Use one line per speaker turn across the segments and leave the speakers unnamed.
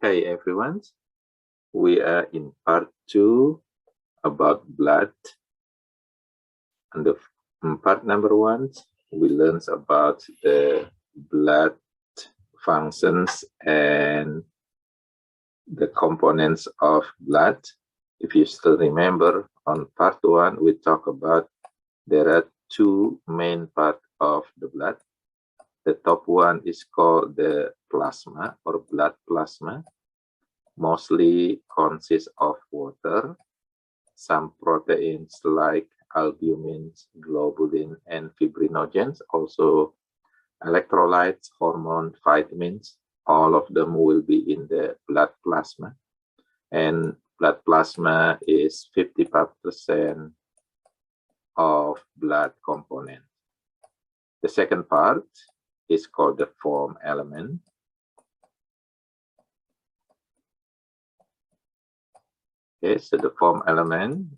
Hey everyone, we are in part 2 about blood. And part number 1, we learned about the blood functions and the components of blood. If you still remember, on part 1, we talked about there are two main parts of the blood. The top one is called the plasma or blood plasma. Mostly consists of water, some proteins like albumin, globulin, and fibrinogens, also electrolytes, hormones, vitamins. All of them will be in the blood plasma. And blood plasma is 55% of blood component. The second part is called the form element. Okay, so the form element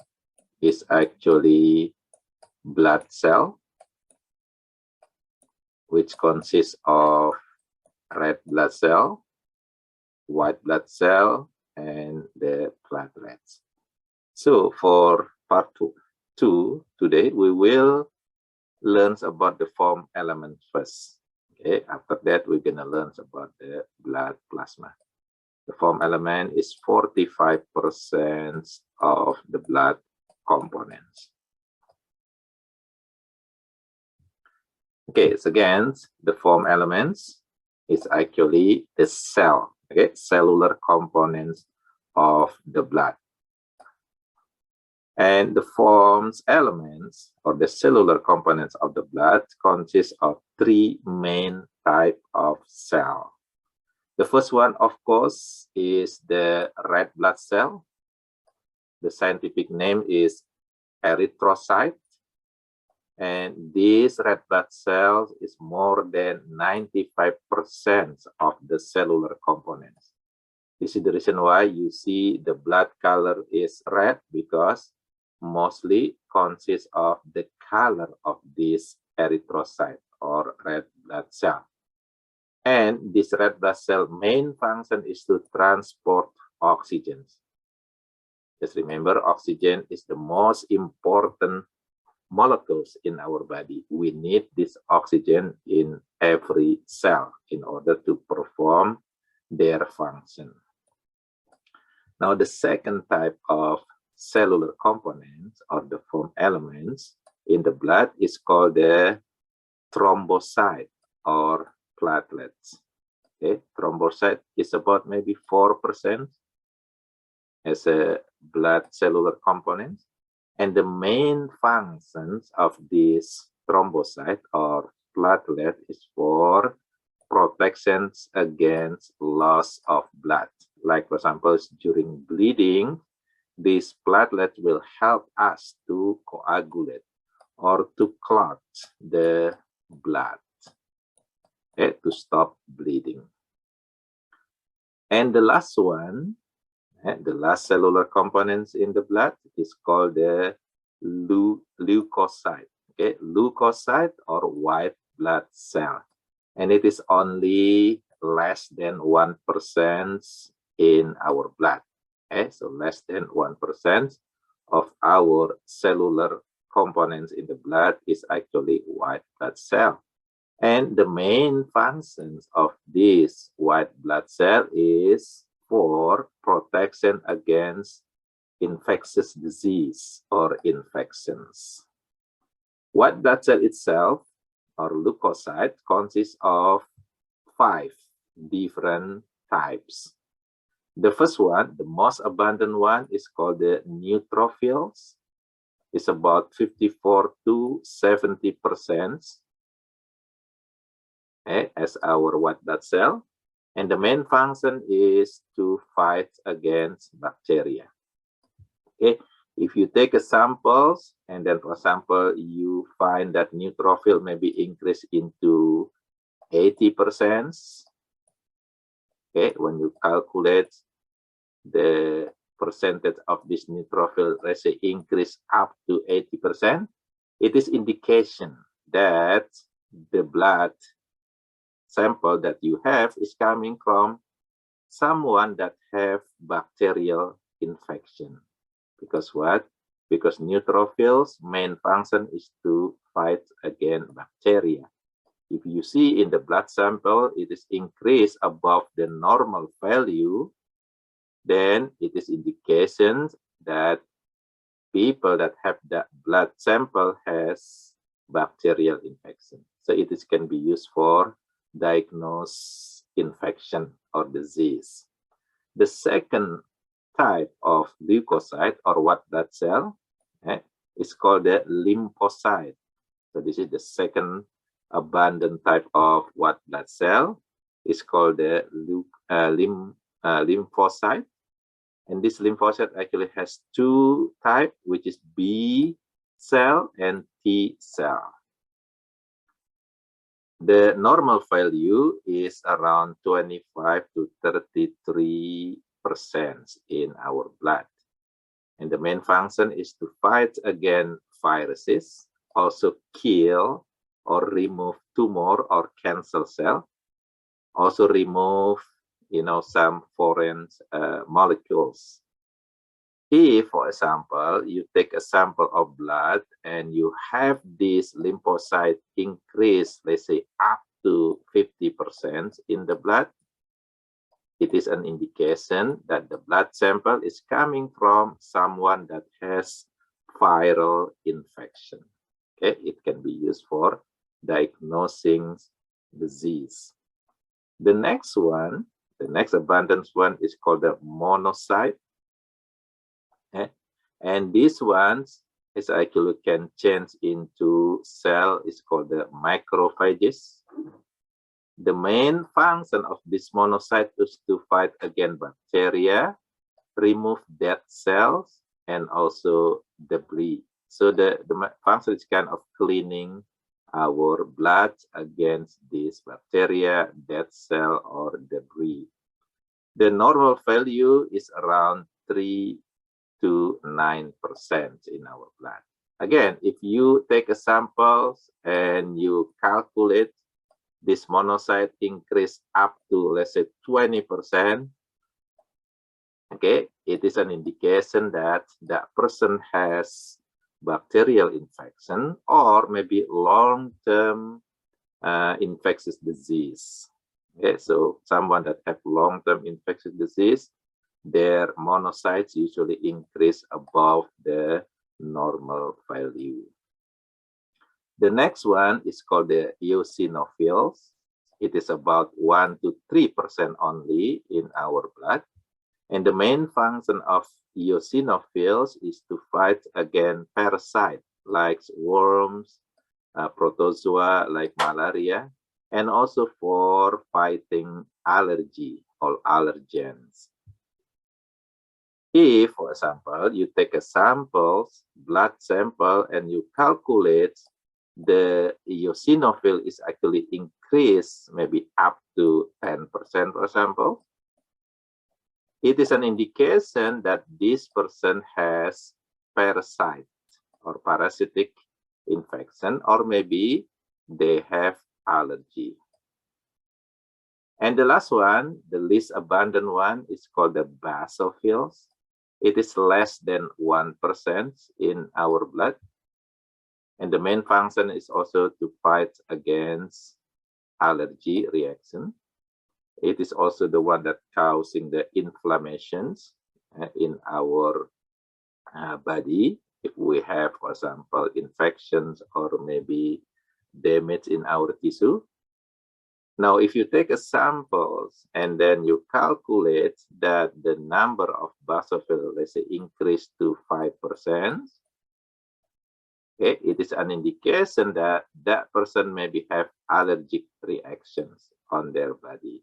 is actually blood cell, which consists of red blood cell, white blood cell, and the platelets. So for part 2 today, we will learn about the form element first. Okay, after that, we're going to learn about the blood plasma. The form element is 45% of the blood components. Okay, so again, the form elements is actually the cell, okay, cellular components of the blood. And the forms elements or the cellular components of the blood consist of three main types of cell. The first one, of course, is the red blood cell. The scientific name is erythrocyte. And this red blood cells is more than 95% of the cellular components. This is the reason why you see the blood color is red, because mostly consists of the color of this erythrocyte or red blood cell. And this red blood cell main function is to transport oxygen. Just remember, oxygen is the most important molecules in our body. We need this oxygen in every cell in order to perform their function. Now, the second type of cellular components or the form elements in the blood is called the thrombocyte or platelets. Okay, thrombocyte is about maybe 4% as a blood cellular component. And the main functions of this thrombocyte or platelet is for protections against loss of blood. Like, for example, during bleeding, these platelets will help us to coagulate or to clot the blood, okay, to stop bleeding. And the last one, the last cellular components in the blood is called the leukocyte. Okay, leukocyte or white blood cell, and it is only less than 1% in our blood. Okay, so less than 1% of our cellular components in the blood is actually white blood cell. And the main functions of this white blood cell is for protection against infectious disease or infections. White blood cell itself, or leukocyte, consists of 5 different types. The first one, the most abundant one, is called the neutrophils. It's about 54 to 70%, as our white blood cell. And the main function is to fight against bacteria. Okay, if you take a samples and then, for example, you find that neutrophil may be increased into 80%. Okay, when you calculate the percentage of this neutrophil, let's say, increase up to 80%, it is indication that the blood sample that you have is coming from someone that have bacterial infection. Because what? Because neutrophils' main function is to fight against bacteria. If you see in the blood sample, it is increased above the normal value, then it is indication that people that have that blood sample has bacterial infection. So it is, can be used for diagnose infection or disease. The second type of leukocyte or white blood cell is called the lymphocyte. So this is the second abundant type of white blood cell. It's called the lymphocyte. And this lymphocyte actually has two types, which is B cell and T cell. The normal value is around 25 to 33% in our blood. And the main function is to fight against viruses, also kill or remove tumor or cancer cell, also remove some foreign molecules. If, for example, you take a sample of blood and you have this lymphocyte increase, let's say up to 50% in the blood, it is an indication that the blood sample is coming from someone that has viral infection. Okay, it can be used for diagnosing disease. The next one, the next abundant one is called the monocyte. And this one is actually can change into cell, is called the macrophages. The main function of this monocyte is to fight against bacteria, remove dead cells, and also debris. So the function is kind of cleaning our blood against this bacteria, dead cell, or debris. The normal value is around 3 to 9% in our blood. Again, if you take a sample and you calculate this monocyte increase up to, let's say, 20%, okay, it is an indication that that person has bacterial infection or maybe long-term infectious disease. Okay, so someone that have long-term infectious disease, their monocytes usually increase above the normal value. The next one is called the eosinophils. It is about 1 to 3% only in our blood. And the main function of eosinophils is to fight against parasites like worms, protozoa like malaria, and also for fighting allergy or allergens. If, for example, you take a blood sample, and you calculate the eosinophil is actually increased maybe up to 10%, for example, it is an indication that this person has parasite or parasitic infection, or maybe they have allergy. And the last one, the least abundant one, is called the basophils. It is less than 1% in our blood. And the main function is also to fight against allergy reaction. It is also the one that causing the inflammations in our body. If we have, for example, infections or maybe damage in our tissue. Now, if you take a samples and then you calculate that the number of basophils, let's say, increase to 5%, okay, it is an indication that that person maybe have allergic reactions on their body.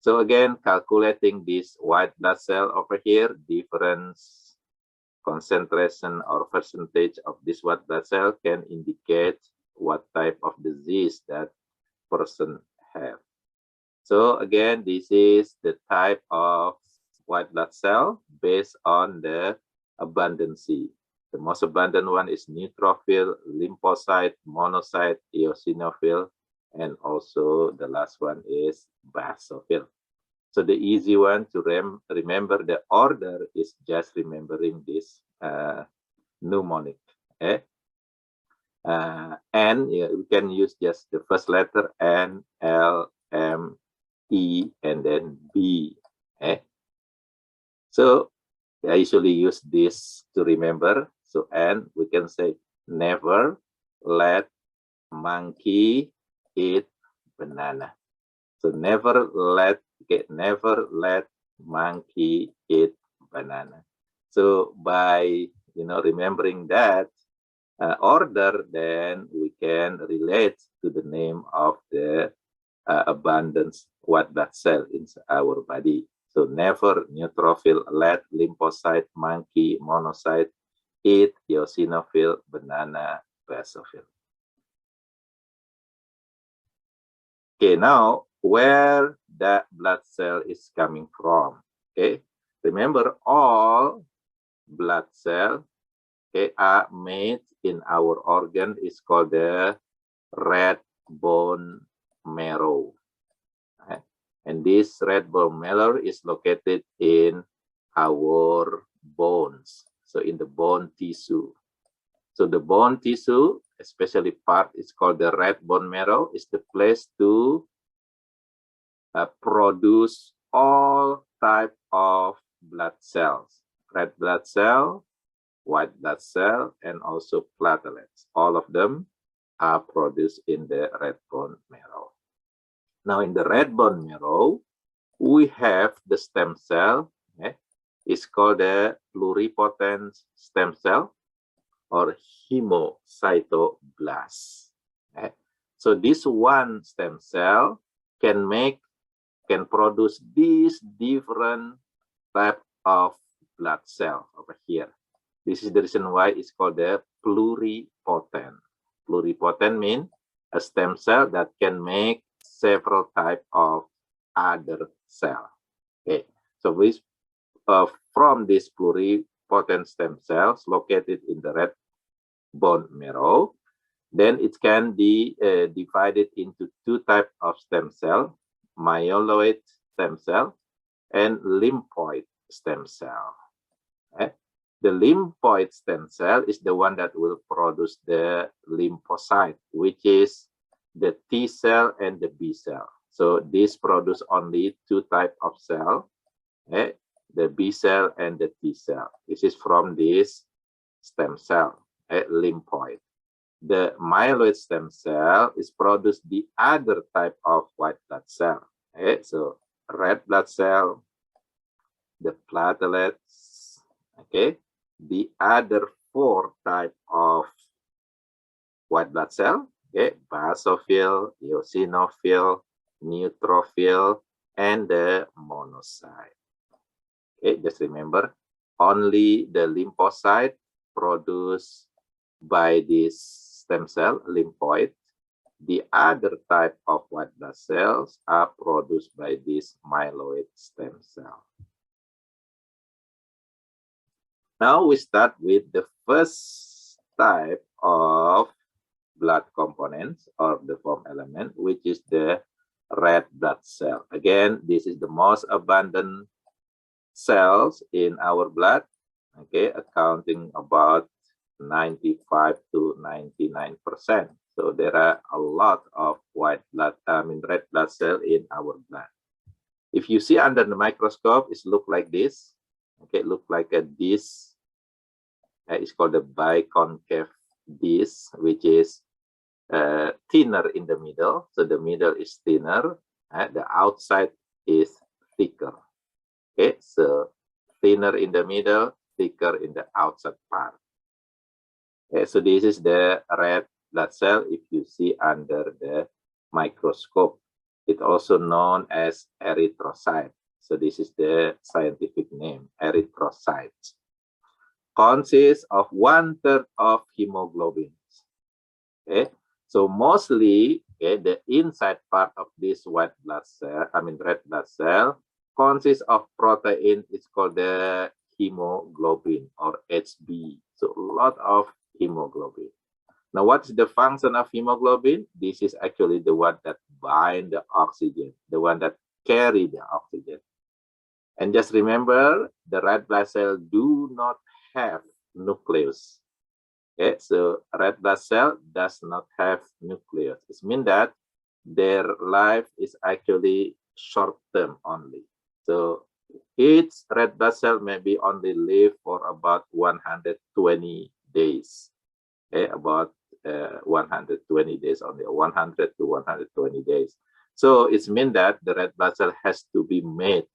So again, calculating this white blood cell over here, difference concentration or percentage of this white blood cell can indicate what type of disease that person have. So again, this is the type of white blood cell based on the abundancy. The most abundant one is neutrophil, lymphocyte, monocyte, eosinophil, and also the last one is basophil. So the easy one to remember the order is just remembering this mnemonic. Eh? N, we can use just the first letter N, L, M, E, and then B. Eh? So I usually use this to remember. So N, we can say never let monkey eat banana. So never let monkey eat banana. So by remembering that order, then we can relate to the name of the abundance white blood cell in our body. So never neutrophil let lymphocyte monkey monocyte eat eosinophil banana basophil. Okay, now where that blood cell is coming from. Okay, remember all blood cells are made in our organ is called the red bone marrow. Right? And this red bone marrow is located in our bones. So in the bone tissue. So the bone tissue, especially part is called the red bone marrow, is the place to produce all type of blood cells. Red blood cell, white blood cell, and also platelets. All of them are produced in the red bone marrow. Now, in the red bone marrow, we have the stem cell. It's called the pluripotent stem cell or hemocytoblast. So this one stem cell can produce these different type of blood cell over here. This is the reason why it's called the pluripotent. Pluripotent means a stem cell that can make several type of other cell. Okay, so from these pluripotent stem cells located in the red bone marrow, then it can be divided into two types of stem cell, myeloid stem cell and lymphoid stem cell. The lymphoid stem cell is the one that will produce the lymphocyte, which is the T cell and the B cell. So this produce only two types of cell, the B cell and the T cell. This is from this stem cell, lymphoid. The myeloid stem cell is produce the other type of white blood cell. So red blood cell, the platelets, the other four type of white blood cell, basophil, eosinophil, neutrophil, and the monocyte. Just remember, only the lymphocyte produced by this stem cell, lymphoid. The other type of white blood cells are produced by this myeloid stem cell. Now we start with the first type of blood components or the form element, which is the red blood cell. Again, this is the most abundant cells in our blood, accounting about 95 to 99%. So there are a lot of red blood cell in our blood. If you see under the microscope, it looks like this. Look like a disc. It's called a biconcave disc, which is thinner in the middle. So the middle is thinner. The outside is thicker. So thinner in the middle, thicker in the outside part. So this is the red blood cell if you see under the microscope. It's also known as erythrocyte. So this is the scientific name, erythrocytes. Consists of 1/3 of hemoglobin. So mostly the inside part of this red blood cell consists of protein. It's called the hemoglobin or HB. So a lot of hemoglobin. Now, what's the function of hemoglobin? This is actually the one that binds the oxygen, the one that carry the oxygen. And just remember, the red blood cell do not have nucleus. Okay, so red blood cell does not have nucleus. It means that their life is actually short term only. So each red blood cell maybe only live for about 120 days. Okay, about 120 days only, 100 to 120 days. So it means that the red blood cell has to be made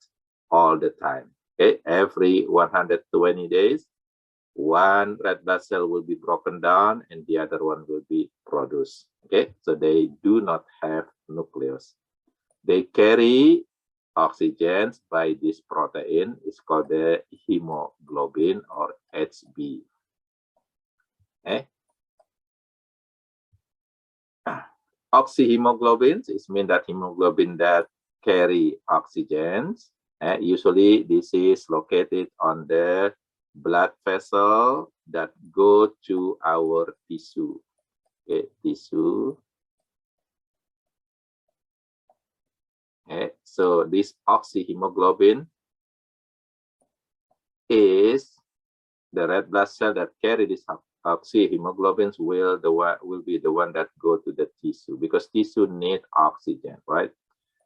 all the time. Okay, every 120 days, one red blood cell will be broken down and the other one will be produced. Okay, so they do not have nucleus. They carry oxygen by this protein. It's called the hemoglobin or HB. Okay. Oxyhemoglobins, it means that hemoglobin that carry oxygen. Usually this is located on the blood vessel that go to our tissue. Okay, tissue. Okay, so this oxyhemoglobin is the red blood cell that carry this oxyhemoglobins will be the one that go to the tissue, because tissue need oxygen, right?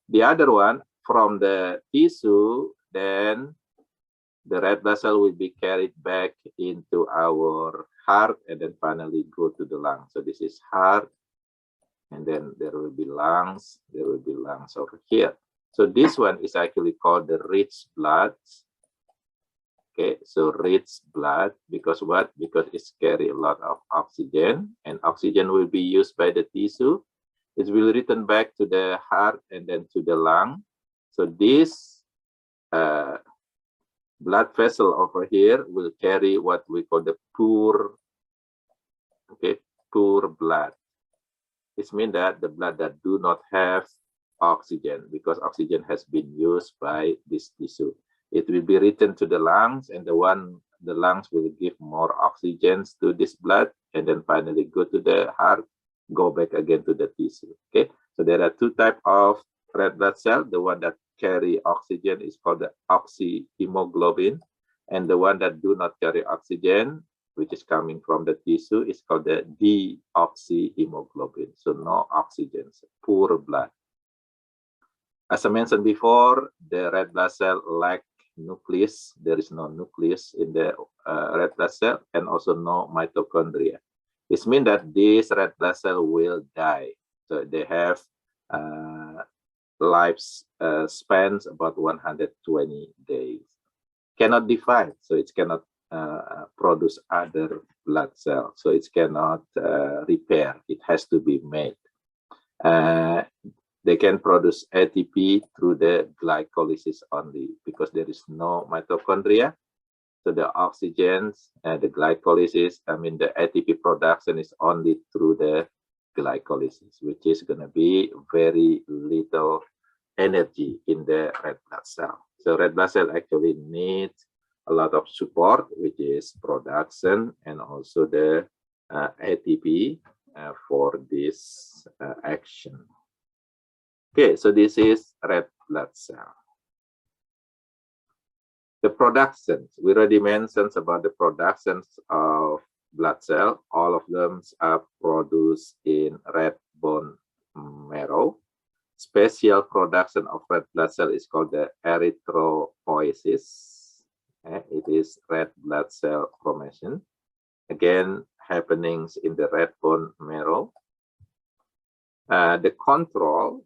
The other one from the tissue, then the red blood cell will be carried back into our heart and then finally go to the lungs. So this is heart, and then there will be lungs. There will be lungs over here. So this one is actually called the rich blood. Okay, so rich blood, because what? Because it's carry a lot of oxygen, and oxygen will be used by the tissue. It will return back to the heart and then to the lung. So this blood vessel over here will carry what we call the poor, okay, poor blood. This means that the blood that do not have oxygen, because oxygen has been used by this tissue. It will be returned to the lungs, and the lungs will give more oxygen to this blood, and then finally go to the heart, go back again to the tissue. Okay, so there are two types of red blood cell. The one that carry oxygen is called the oxyhemoglobin, and the one that do not carry oxygen, which is coming from the tissue, is called the deoxyhemoglobin. So no oxygen, poor blood. As I mentioned before, the red blood cell lack nucleus. There is no nucleus in the red blood cell, and also no mitochondria. This means that this red blood cell will die. So they have life spans about 120 days. Cannot divide, so it cannot produce other blood cells. So it cannot repair. It has to be made. They can produce ATP through the glycolysis only, because there is no mitochondria. So the oxygen and the glycolysis, the ATP production is only through the glycolysis, which is going to be very little energy in the red blood cell. So red blood cell actually needs a lot of support, which is production and also the ATP for this action. Okay, so this is red blood cell. The productions, we already mentioned about the productions of blood cell. All of them are produced in red bone marrow. Special production of red blood cell is called the erythropoiesis. It is red blood cell formation. Again, happenings in the red bone marrow. The control,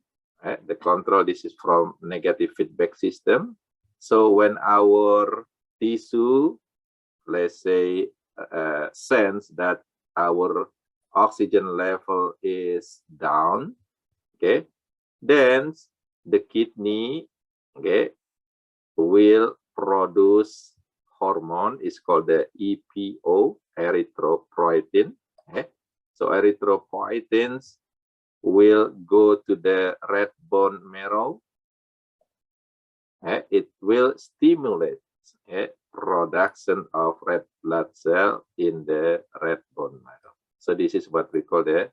this is from negative feedback system. So when our tissue, let's say, sense that our oxygen level is down, okay, then the kidney, okay, will produce hormone. It's called the EPO, erythropoietin. Okay? So erythropoietins will go to the red bone marrow. It will stimulate production of red blood cell in the red bone marrow. So this is what we call the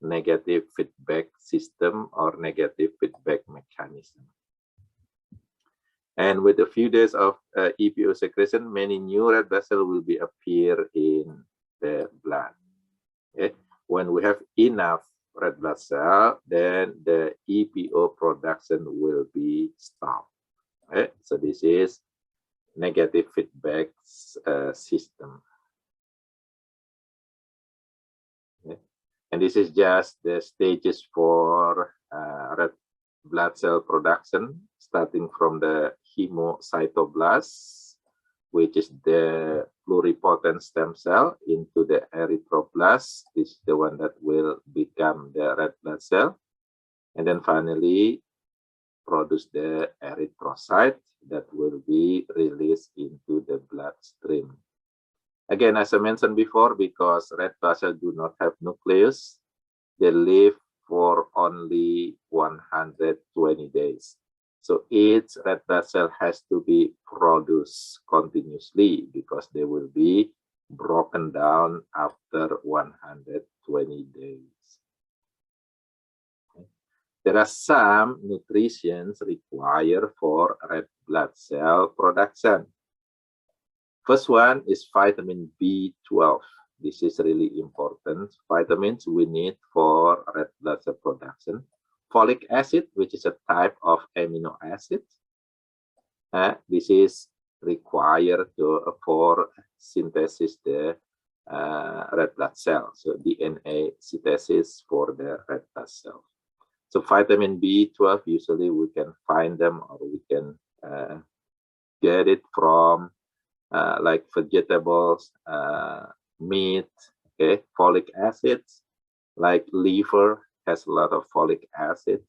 negative feedback system or negative feedback mechanism. And with a few days of EPO secretion, many new red blood cells will be appear in the blood. Okay? When we have enough red blood cell, then the EPO production will be stopped. Okay? So this is negative feedback system. Okay? And this is just the stages for red blood cell production, starting from the hemocytoblast, which is the pluripotent stem cell, into the erythroblast. This is the one that will become the red blood cell. And then finally produce the erythrocyte that will be released into the bloodstream. Again, as I mentioned before, because red blood cells do not have nucleus, they live for only 120 days. So each red blood cell has to be produced continuously because they will be broken down after 120 days. Okay. There are some nutrients required for red blood cell production. First one is vitamin B12. This is really important. Vitamins we need for red blood cell production. Folic acid, which is a type of amino acid. This is required for synthesis the red blood cell. So DNA synthesis for the red blood cell. So vitamin B12, usually we can find them or we can get it from like vegetables, meat, okay, folic acids, like liver has a lot of folic acid.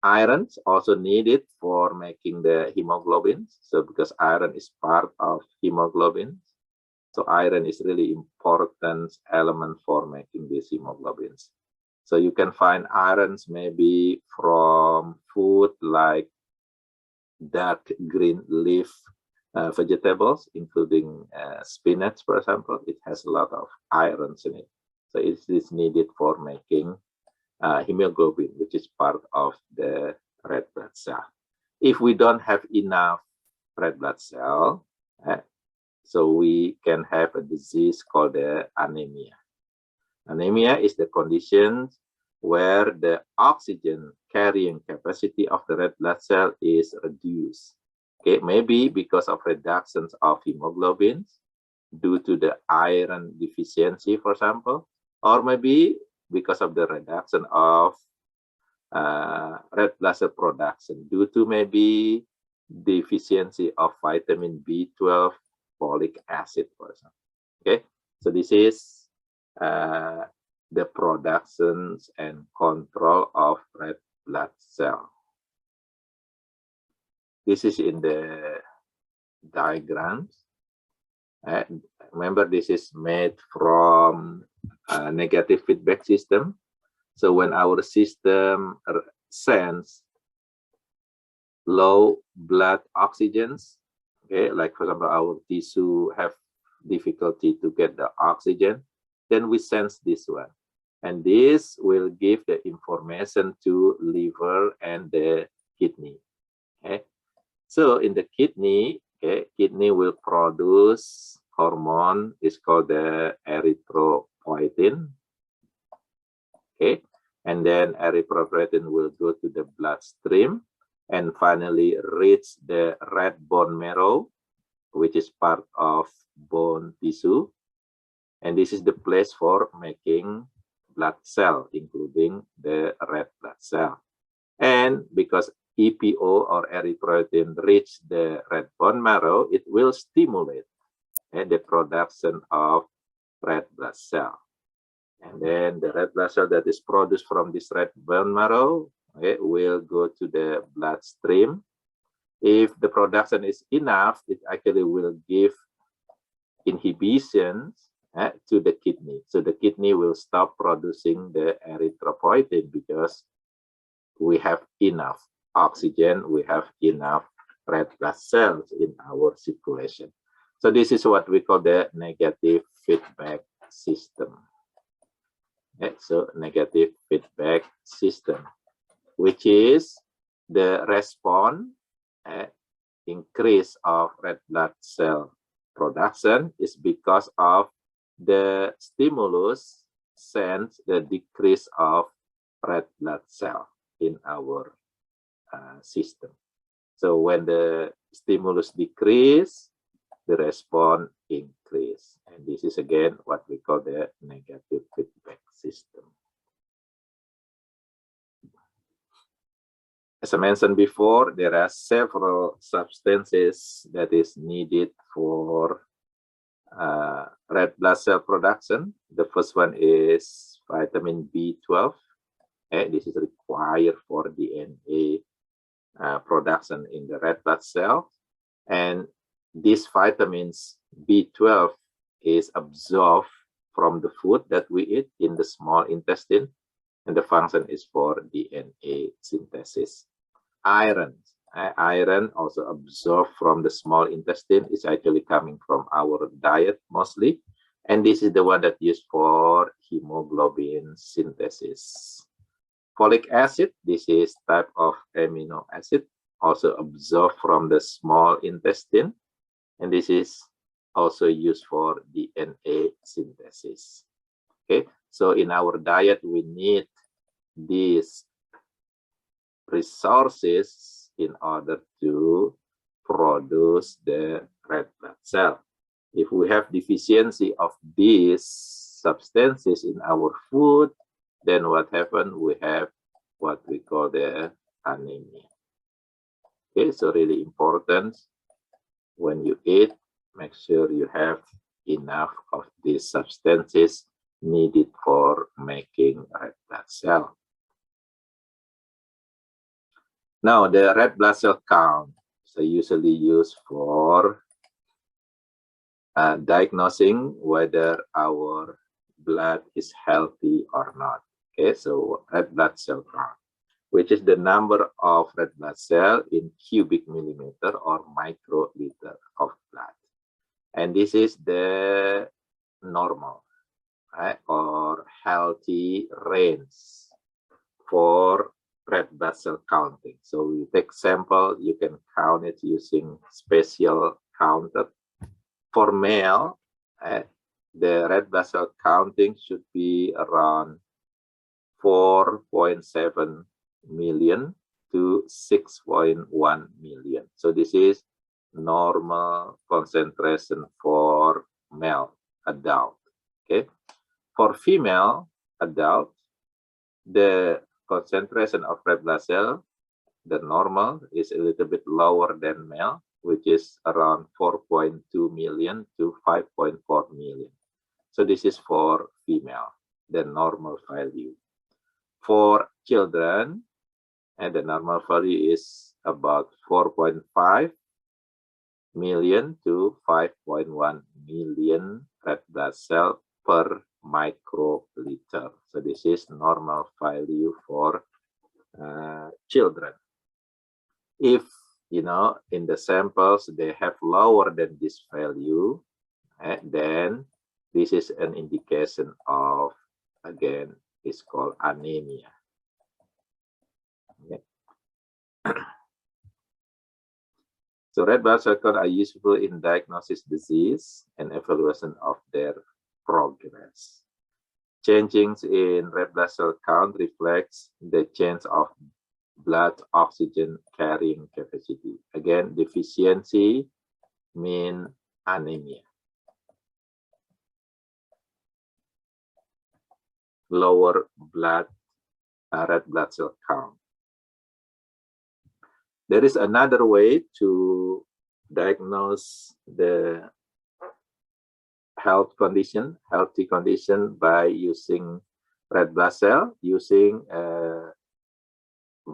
Iron also needed for making the hemoglobin. So because iron is part of hemoglobin, so iron is really important element for making these hemoglobins. So you can find irons maybe from food like dark green leaf vegetables, including spinach, for example. It has a lot of irons in it. So it is needed for making hemoglobin, which is part of the red blood cell. If we don't have enough red blood cell, so we can have a disease called the anemia. Anemia is the condition where the oxygen carrying capacity of the red blood cell is reduced. Okay, maybe because of reductions of hemoglobin due to the iron deficiency, for example, or maybe because of the reduction of red blood cell production due to maybe deficiency of vitamin B12, folic acid, for example. Okay, so this is the productions and control of red blood cell. This is in the diagrams. Remember, this is made from a negative feedback system. So when our system sends low blood oxygens, okay, like for example, our tissue have difficulty to get the oxygen, then we sense this one. And this will give the information to liver and the kidney. Okay. So in the kidney, okay, kidney will produce hormone, is called the erythropoietin. Okay, and then erythropoietin will go to the bloodstream and finally reach the red bone marrow, which is part of bone tissue. And this is the place for making blood cell, including the red blood cell. And because EPO or erythropoietin reach the red bone marrow, it will stimulate the production of red blood cell. And then the red blood cell that is produced from this red bone marrow, okay, will go to the bloodstream. If the production is enough, it actually will give inhibitions to the kidney. So the kidney will stop producing the erythropoietin because we have enough oxygen, we have enough red blood cells in our circulation. So this is what we call the negative feedback system. Okay, so negative feedback system, which is the response increase of red blood cell production is because of the stimulus sends the decrease of red blood cell in our system. So when the stimulus decrease, the response increase. And this is again what we call the negative feedback system. As I mentioned before, there are several substances that is needed for red blood cell production. The first one is vitamin B12. This is required for DNA production in the red blood cell. And these vitamins B12 is absorbed from the food that we eat in the small intestine, and the function is for DNA synthesis. Iron also absorbed from the small intestine, is actually coming from our diet mostly, and this is the one that used for hemoglobin synthesis. Folic acid, this is type of amino acid, also absorbed from the small intestine, and this is also used for DNA synthesis. Okay, so in our diet, we need these resources in order to produce the red blood cell. If we have deficiency of these substances in our food, then what happens? We have what we call the anemia. Okay, so really important when you eat, make sure you have enough of these substances needed for making red blood cell. Now, the red blood cell count is usually used for diagnosing whether our blood is healthy or not. Okay, so red blood cell count, which is the number of red blood cell in cubic millimeter or microliter of blood. And this is the normal or healthy range for red blood cell counting. So you take sample, you can count it using special counter. For male, the red blood cell counting should be around 4.7 million to 6.1 million. So this is normal concentration for male adult. Okay, for female adult, the concentration of red blood cell, the normal is a little bit lower than male, which is around 4.2 million to 5.4 million. So this is for female, the normal value. For children, and the normal value is about 4.5 million to 5.1 million red blood cell per microliter. So this is normal value for children. If, you know, in the samples they have lower than this value, then this is an indication of, again, it's called anemia. Okay. So red blood cell count are useful in diagnosis disease and evaluation of their progress. Changes in red blood cell count reflects the change of blood oxygen carrying capacity. Again, deficiency means anemia. Lower blood red blood cell count. There is another way to diagnose the healthy condition by using red blood cell, using a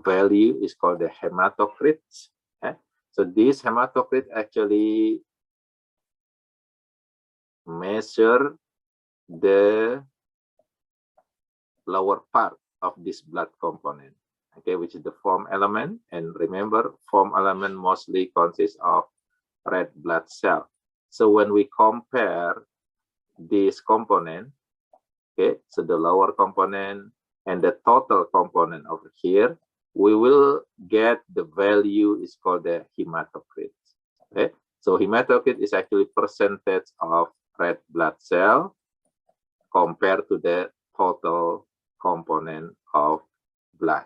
value is called the hematocrit. So this hematocrit actually measure the lower part of this blood component, okay, which is the foam element. And remember, foam element mostly consists of red blood cell. So when we compare this component, okay, so the lower component and the total component over here, we will get the value is called the hematocrit. Okay, so hematocrit is actually percentage of red blood cell compared to the total component of blood.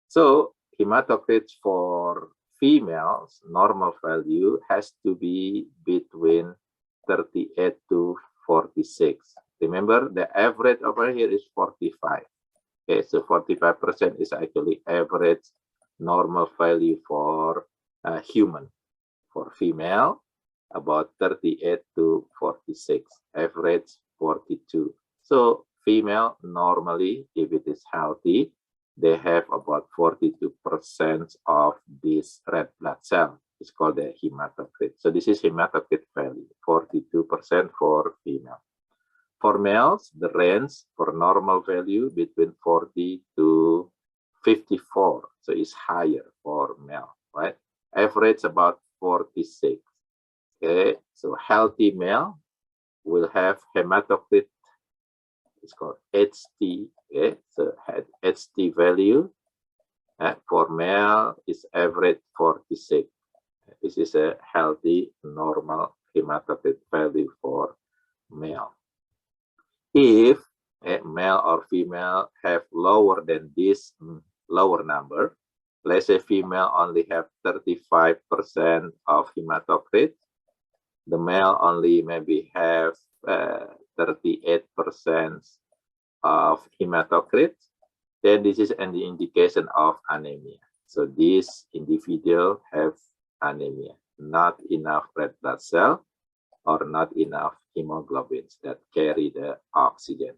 So hematocrit for females, normal value has to be between 38 to 46. Remember, the average over here is 45. Okay, so 45% is actually average normal value for human. For female, about 38 to 46, average 42. So female, normally, if it is healthy, they have about 42% of this red blood cell. It's called the hematocrit. So this is hematocrit value, 42% for female. For males, the range for normal value between 40 to 54. So it's higher for male, right? Average about 46. Okay, so healthy male will have hematocrit, it's called HT. Okay, so HT value for male is average 46. This is a healthy normal hematocrit value for male. If a male or female have lower than this lower number, let's say female only have 35% of hematocrit, the male only maybe have 38% of hematocrit, then this is an indication of anemia. So this individual have anemia, not enough red blood cell or not enough hemoglobins that carry the oxygen.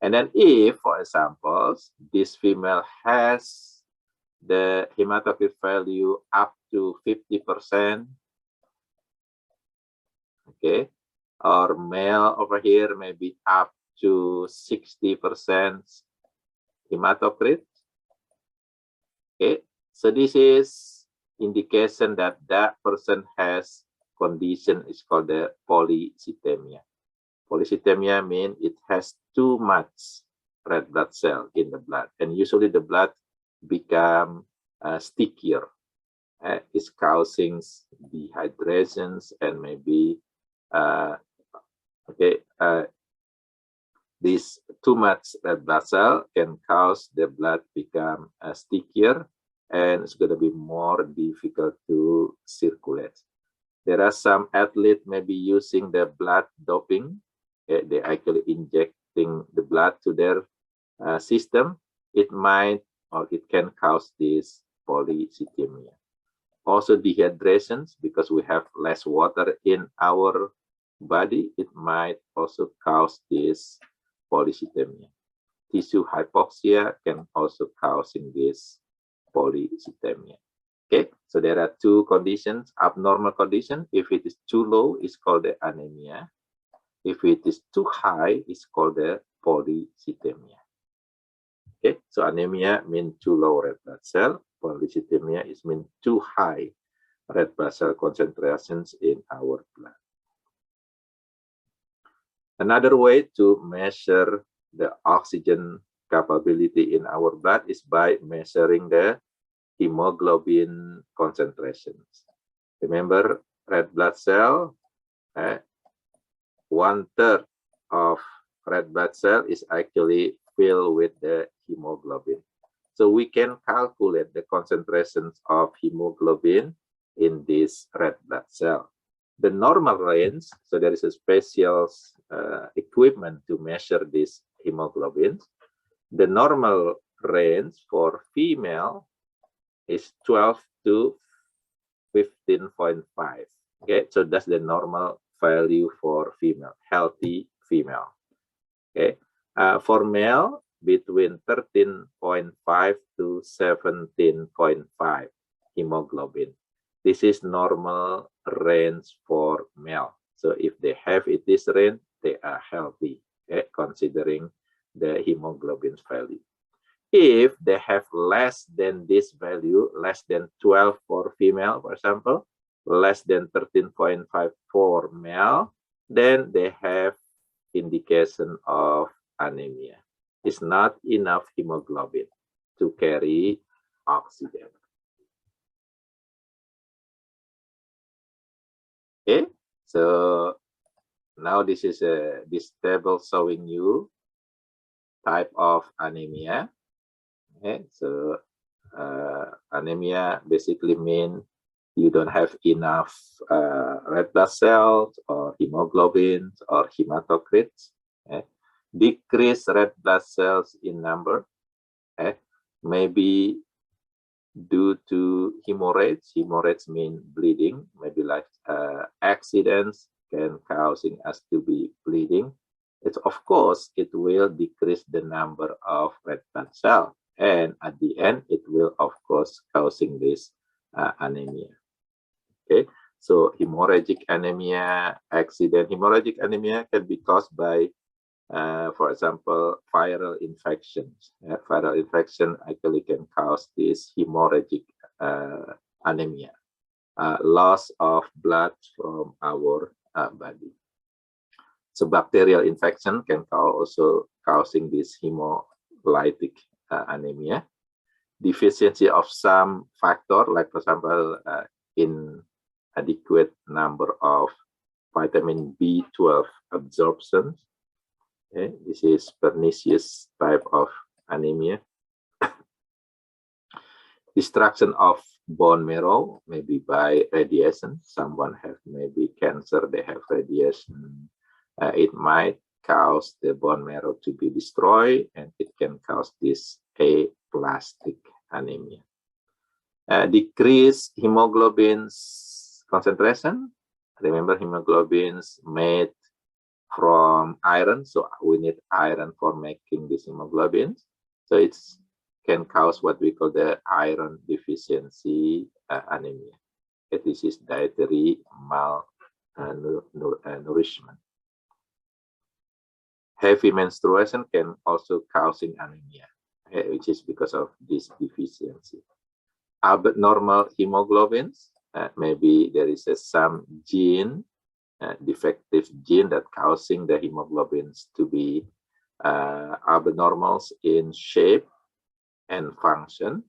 And then if, for example, this female has the hematocrit value up to 50%, okay, or male over here maybe up to 60% hematocrit, okay, so this is indication that that person has condition is called the polycythemia. Polycythemia means it has too much red blood cell in the blood, and usually the blood become stickier. It's causing dehydrations and maybe this too much red blood cell can cause the blood become stickier, and it's going to be more difficult to circulate. There are some athletes maybe using the blood doping. They actually injecting the blood to their system. It might or it can cause this polycythemia. Also dehydrations, because we have less water in our body, it might also cause this polycythemia. Tissue hypoxia can also cause this polycythemia. Okay, so there are two conditions. Abnormal condition, if it is too low, it's called the anemia. If it is too high, it's called the polycythemia. Okay, so anemia means too low red blood cell. Polycythemia is mean too high red blood cell concentrations in our blood. Another way to measure the oxygen capability in our blood is by measuring the hemoglobin concentrations. Remember, red blood cell, 1/3 of red blood cell is actually filled with the hemoglobin. So we can calculate the concentrations of hemoglobin in this red blood cell. The normal range, so there is a special equipment to measure this hemoglobin. The normal range for female is 12 to 15.5. Okay, so that's the normal value for female, healthy female. Okay, for male, between 13.5 to 17.5 hemoglobin. This is normal range for male. So if they have it this range, they are healthy, okay, considering the hemoglobin value. If they have less than this value, less than 12 for female, for example, less than 13.5 for male, then they have indication of anemia. It's not enough hemoglobin. to carry oxygen. Okay, so now this is this table showing you type of anemia. Okay, so anemia basically mean you don't have enough red blood cells or hemoglobin or hematocrits. Okay. Decrease red blood cells in number, okay, maybe due to hemorrhage. Hemorrhage mean bleeding, maybe like accidents can causing us to be bleeding. It's of course it will decrease the number of red blood cells, and at the end it will of course causing this anemia. Okay, so hemorrhagic anemia, accident. Hemorrhagic anemia can be caused by for example, viral infections. Viral infection actually can cause this hemorrhagic anemia, loss of blood from our body. So bacterial infection can also causing this hemolytic anemia. Deficiency of some factor, like for example, inadequate number of vitamin B12 absorption. Okay, this is pernicious type of anemia. Destruction of bone marrow, maybe by radiation. Someone have maybe cancer, they have radiation. It might cause the bone marrow to be destroyed, and it can cause this aplastic anemia. Decrease hemoglobin concentration. Remember, hemoglobins made from iron, so we need iron for making this hemoglobin. So it can cause what we call the iron deficiency anemia. This is dietary malnourishment. Heavy menstruation can also causing anemia, which is because of this deficiency. Abnormal hemoglobins, maybe there is some gene, defective gene that causing the hemoglobins to be abnormals in shape and function.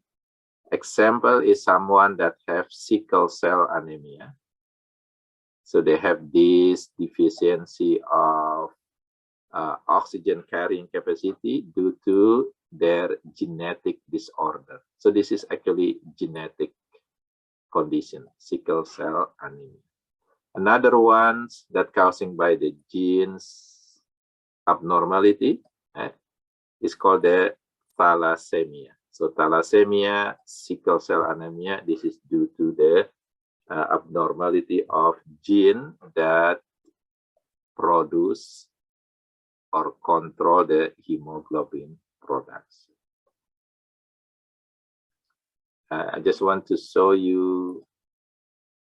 Example is someone that have sickle cell anemia. So they have this deficiency of oxygen carrying capacity due to their genetic disorder. So this is actually genetic condition, sickle cell anemia. Another ones that causing by the genes abnormality is called the thalassemia. So thalassemia, sickle cell anemia, this is due to the abnormality of gene that produce or control the hemoglobin production. I just want to show you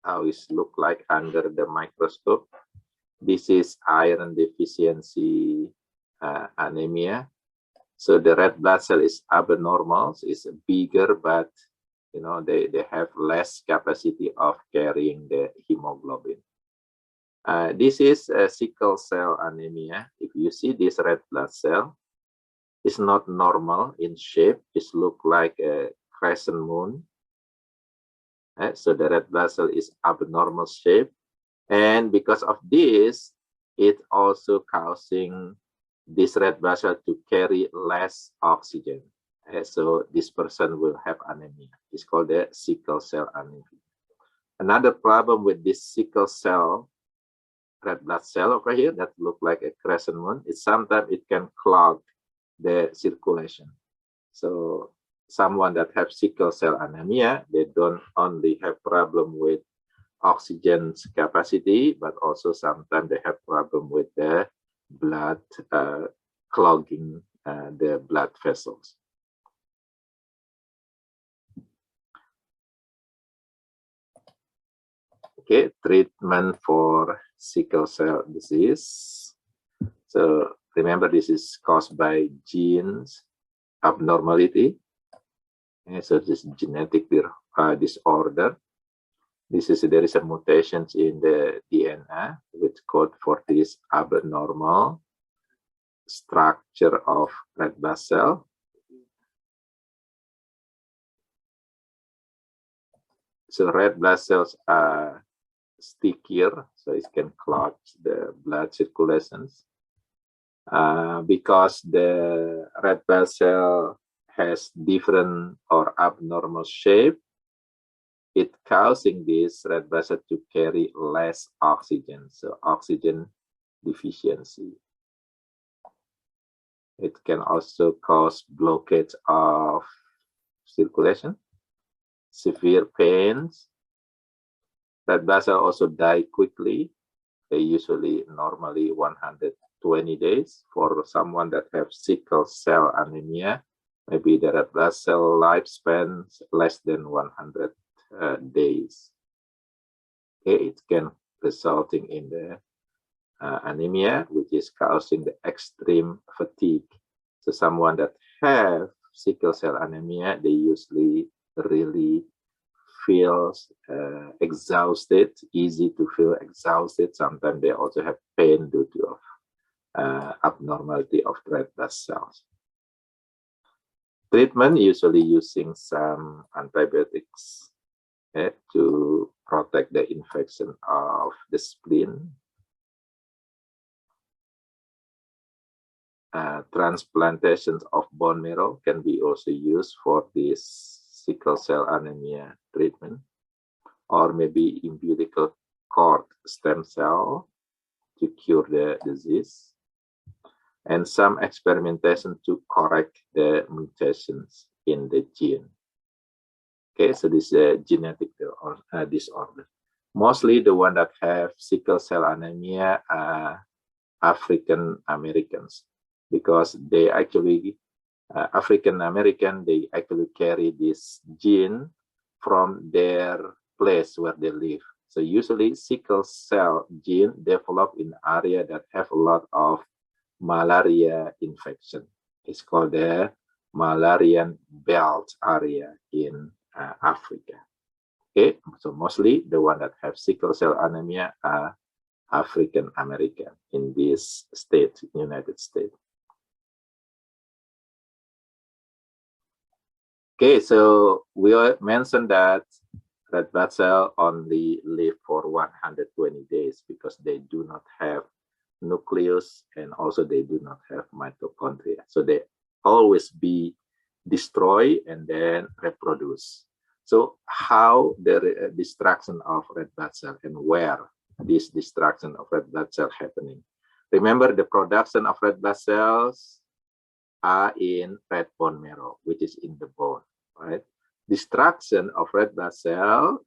how it look like under the microscope. This is iron deficiency anemia. So the red blood cell is abnormal, it's bigger, but you know they have less capacity of carrying the hemoglobin. This is a sickle cell anemia. If you see this red blood cell, it's not normal in shape. It looks like a crescent moon. So the red blood cell is abnormal shape, and because of this, it also causing this red blood cell to carry less oxygen. So this person will have anemia. It's called the sickle cell anemia. Another problem with this sickle cell red blood cell over here that look like a crescent moon is sometimes it can clog the circulation. So someone that have sickle cell anemia, they don't only have problem with oxygen capacity, but also sometimes they have problem with the blood clogging the blood vessels. Okay, treatment for sickle cell disease. So remember, this is caused by genes abnormality. So this genetic disorder. There is a mutations in the DNA which code for this abnormal structure of red blood cell. So red blood cells are stickier, so it can clog the blood circulations. Because the red blood cell has different or abnormal shape, it causing this red blood cell to carry less oxygen, so oxygen deficiency. It can also cause blockage of circulation, severe pains. Red blood cells also die quickly. They usually normally 120 days. For someone that have sickle cell anemia, maybe the red blood cell lifespan less than 100 days. Okay, it can resulting in the anemia, which is causing the extreme fatigue. So someone that have sickle cell anemia, they usually really feels exhausted, easy to feel exhausted. Sometimes they also have pain due to abnormality of red blood cells. Treatment usually using some antibiotics to protect the infection of the spleen. Transplantations of bone marrow can be also used for this sickle cell anemia treatment, or maybe umbilical cord stem cell to cure the disease, and some experimentation to correct the mutations in the gene. Okay, so this is a genetic disorder. Mostly the one that have sickle cell anemia are African Americans, because they actually African American, they actually carry this gene from their place where they live. So usually sickle cell gene develop in area that have a lot of malaria infection. It's called the Malarian belt area in Africa. Okay, so mostly the one that have sickle cell anemia are African American in this state, United States. Okay, so we mentioned that red blood cell only live for 120 days because they do not have nucleus, and also they do not have mitochondria. So they always be destroyed and then reproduce. So how the destruction of red blood cell and where this destruction of red blood cell happening? Remember, the production of red blood cells are in red bone marrow, which is in the bone, right? Destruction of red blood cell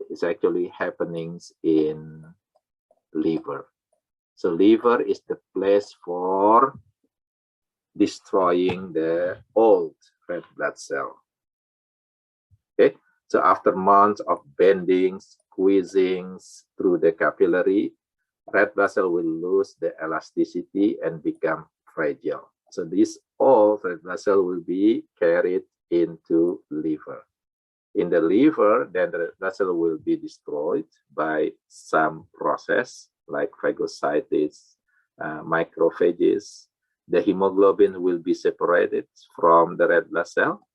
is actually happening in liver. So liver is the place for destroying the old red blood cell. Okay, so after months of bending, squeezing through the capillary, red blood cell will lose the elasticity and become fragile. So this old red blood cell will be carried into liver. In the liver, then the red blood cell will be destroyed by some process like phagocytes, macrophages. The hemoglobin will be separated from the red blood cell.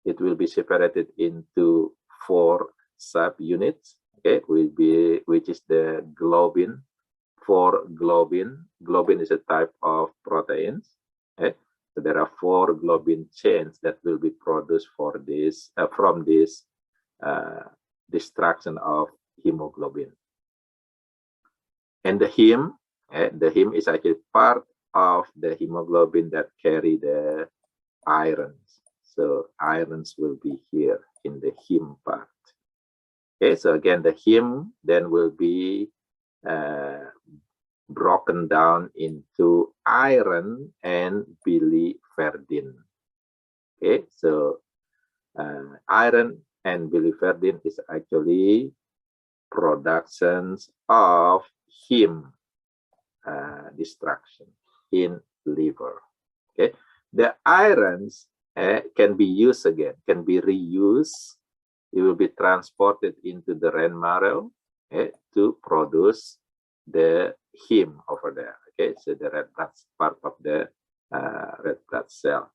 It will be separated into 4 subunits. Okay, which is the globin. 4 globin. Globin is a type of proteins. Okay, so there are 4 globin chains that will be produced for this from this destruction of hemoglobin. And the heme is actually part of the hemoglobin that carry the irons. So irons will be here in the heme part. Okay, so again, the heme then will be broken down into iron and biliverdin. Okay, so iron and biliverdin is actually productions of heme destruction in liver. Okay, the irons can be used again, can be reused. It will be transported into the red marrow to produce the heme over there. Okay, so the red blood part of the red blood cell.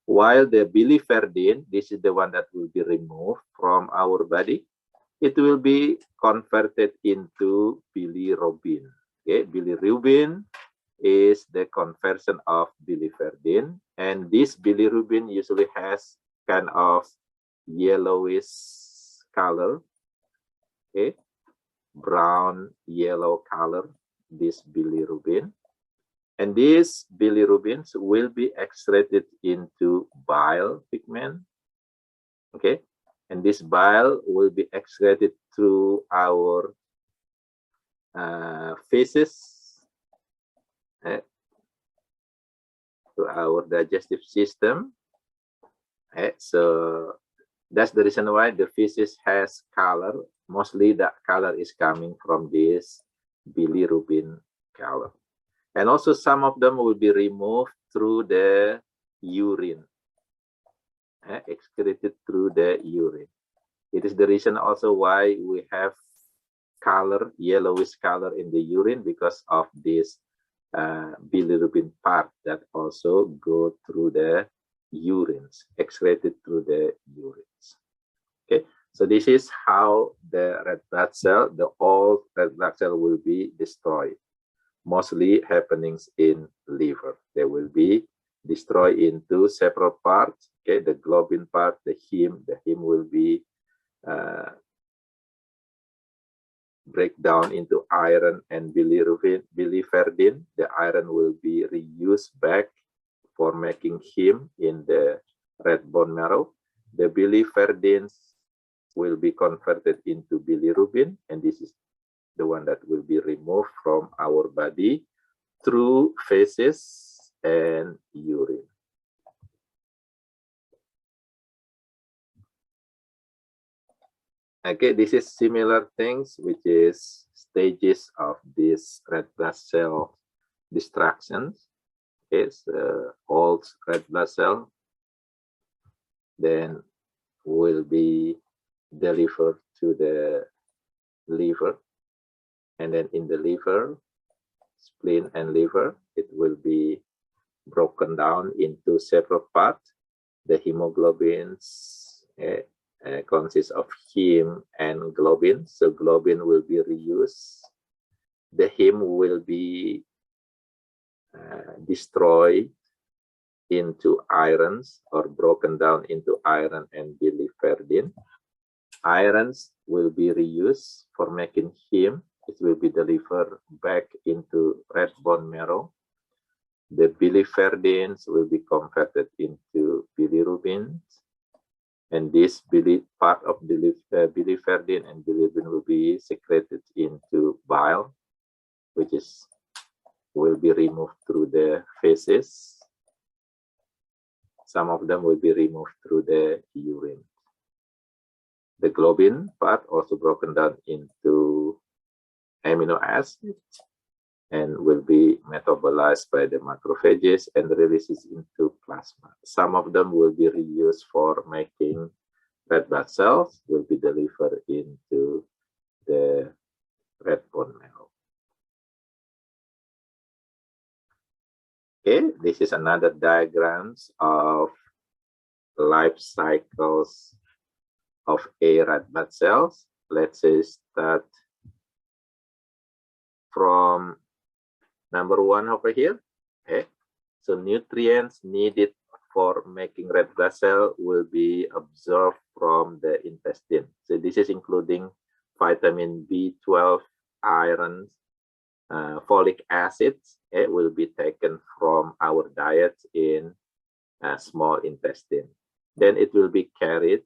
While the biliverdin, this is the one that will be removed from our body. it will be converted into bilirubin. Okay, bilirubin is the conversion of biliverdin, and this bilirubin usually has kind of yellowish color. Okay, brown yellow color, this bilirubin. And these bilirubins will be excreted into bile pigment. Okay, and this bile will be excreted through our feces, to our digestive system. So that's the reason why the feces has color. Mostly that color is coming from this bilirubin color. And also some of them will be removed through the urine, excreted through the urine. It is the reason also why we have color, yellowish color in the urine, because of this bilirubin part that also go through the urines, excreted through the urines. Okay, so this is how the red blood cell, the old red blood cell, will be destroyed. Mostly happenings in liver. They will be destroyed into several parts. Okay, the globin part, the heme will be break down into iron and biliverdin. The iron will be reused back for making heme in the red bone marrow. The biliverdins will be converted into bilirubin, and this is the one that will be removed from our body through feces and urine. Okay, this is similar things, which is stages of this red blood cell destructions. Okay, so old red blood cell then will be delivered to the liver. And then in the liver, spleen and liver, it will be broken down into several parts. The hemoglobins consist of heme and globin. So globin will be reused. The heme will be destroyed into irons, or broken down into iron and biliverdin. Irons will be reused for making heme. It will be delivered back into red bone marrow. The biliverdins will be converted into bilirubin, and this part of biliverdin and bilirubin will be secreted into bile, which will be removed through the feces. Some of them will be removed through the urine. The globin part also broken down into amino acids and will be metabolized by the macrophages and releases into plasma. Some of them will be reused for making red blood cells, will be delivered into the red bone marrow. Okay, this is another diagrams of life cycles of a red blood cells. Let's say start from number 1 over here. Okay, so nutrients needed for making red blood cell will be absorbed from the intestine. So this is including vitamin B12, iron, folic acids. It will be taken from our diet in small intestine. Then it will be carried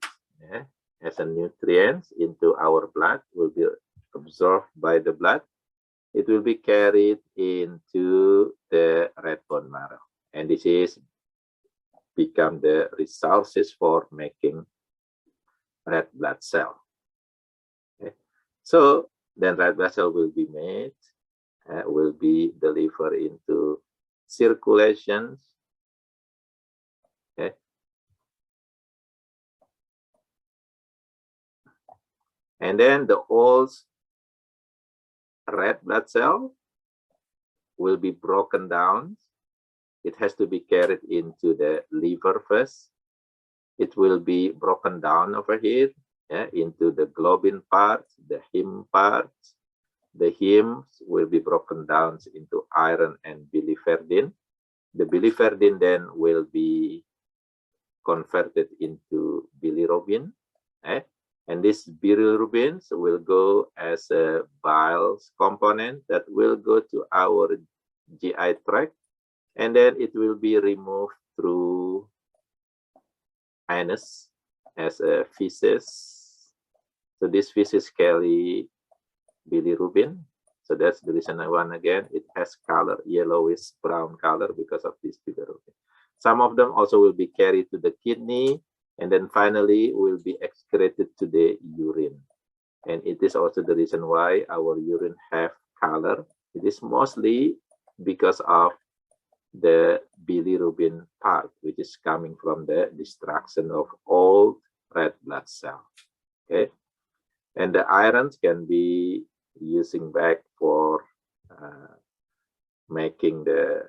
as a nutrient into our blood, will be absorbed by the blood. It will be carried into the red bone marrow, and this is become the resources for making red blood cell. Okay. So then red blood cell will be made, will be delivered into circulations. Okay. And then the old red blood cell will be broken down. It has to be carried into the liver first. It will be broken down over here into the globin parts, the heme parts. The hemes will be broken down into iron and biliverdin. The biliverdin then will be converted into bilirubin, and these bilirubins will go as a bile component that will go to our GI tract, and then it will be removed through anus as a feces. So this feces carry bilirubin. So that's the reason one again, it has color, yellowish brown color because of this bilirubin. Some of them also will be carried to the kidney, and then finally will be excreted to the urine. And it is also the reason why our urine have color. It is mostly because of the bilirubin part, which is coming from the destruction of old red blood cell. Okay, and the irons can be using back for making the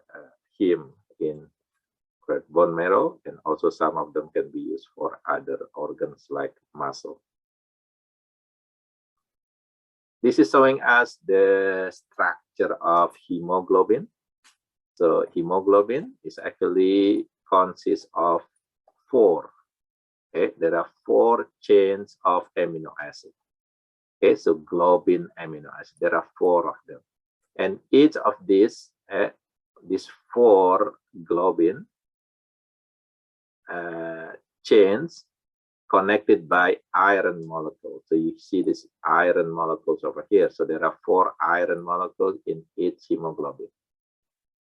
heme in red bone marrow, and also some of them can be used for other organs like muscle. This is showing us the structure of hemoglobin. So hemoglobin is actually consists of 4. Okay, there are 4 chains of amino acid. Okay, so globin amino acid. There are 4 of them, and each of these 4 globin chains connected by iron molecules. So you see these iron molecules over here. So there are 4 iron molecules in each hemoglobin.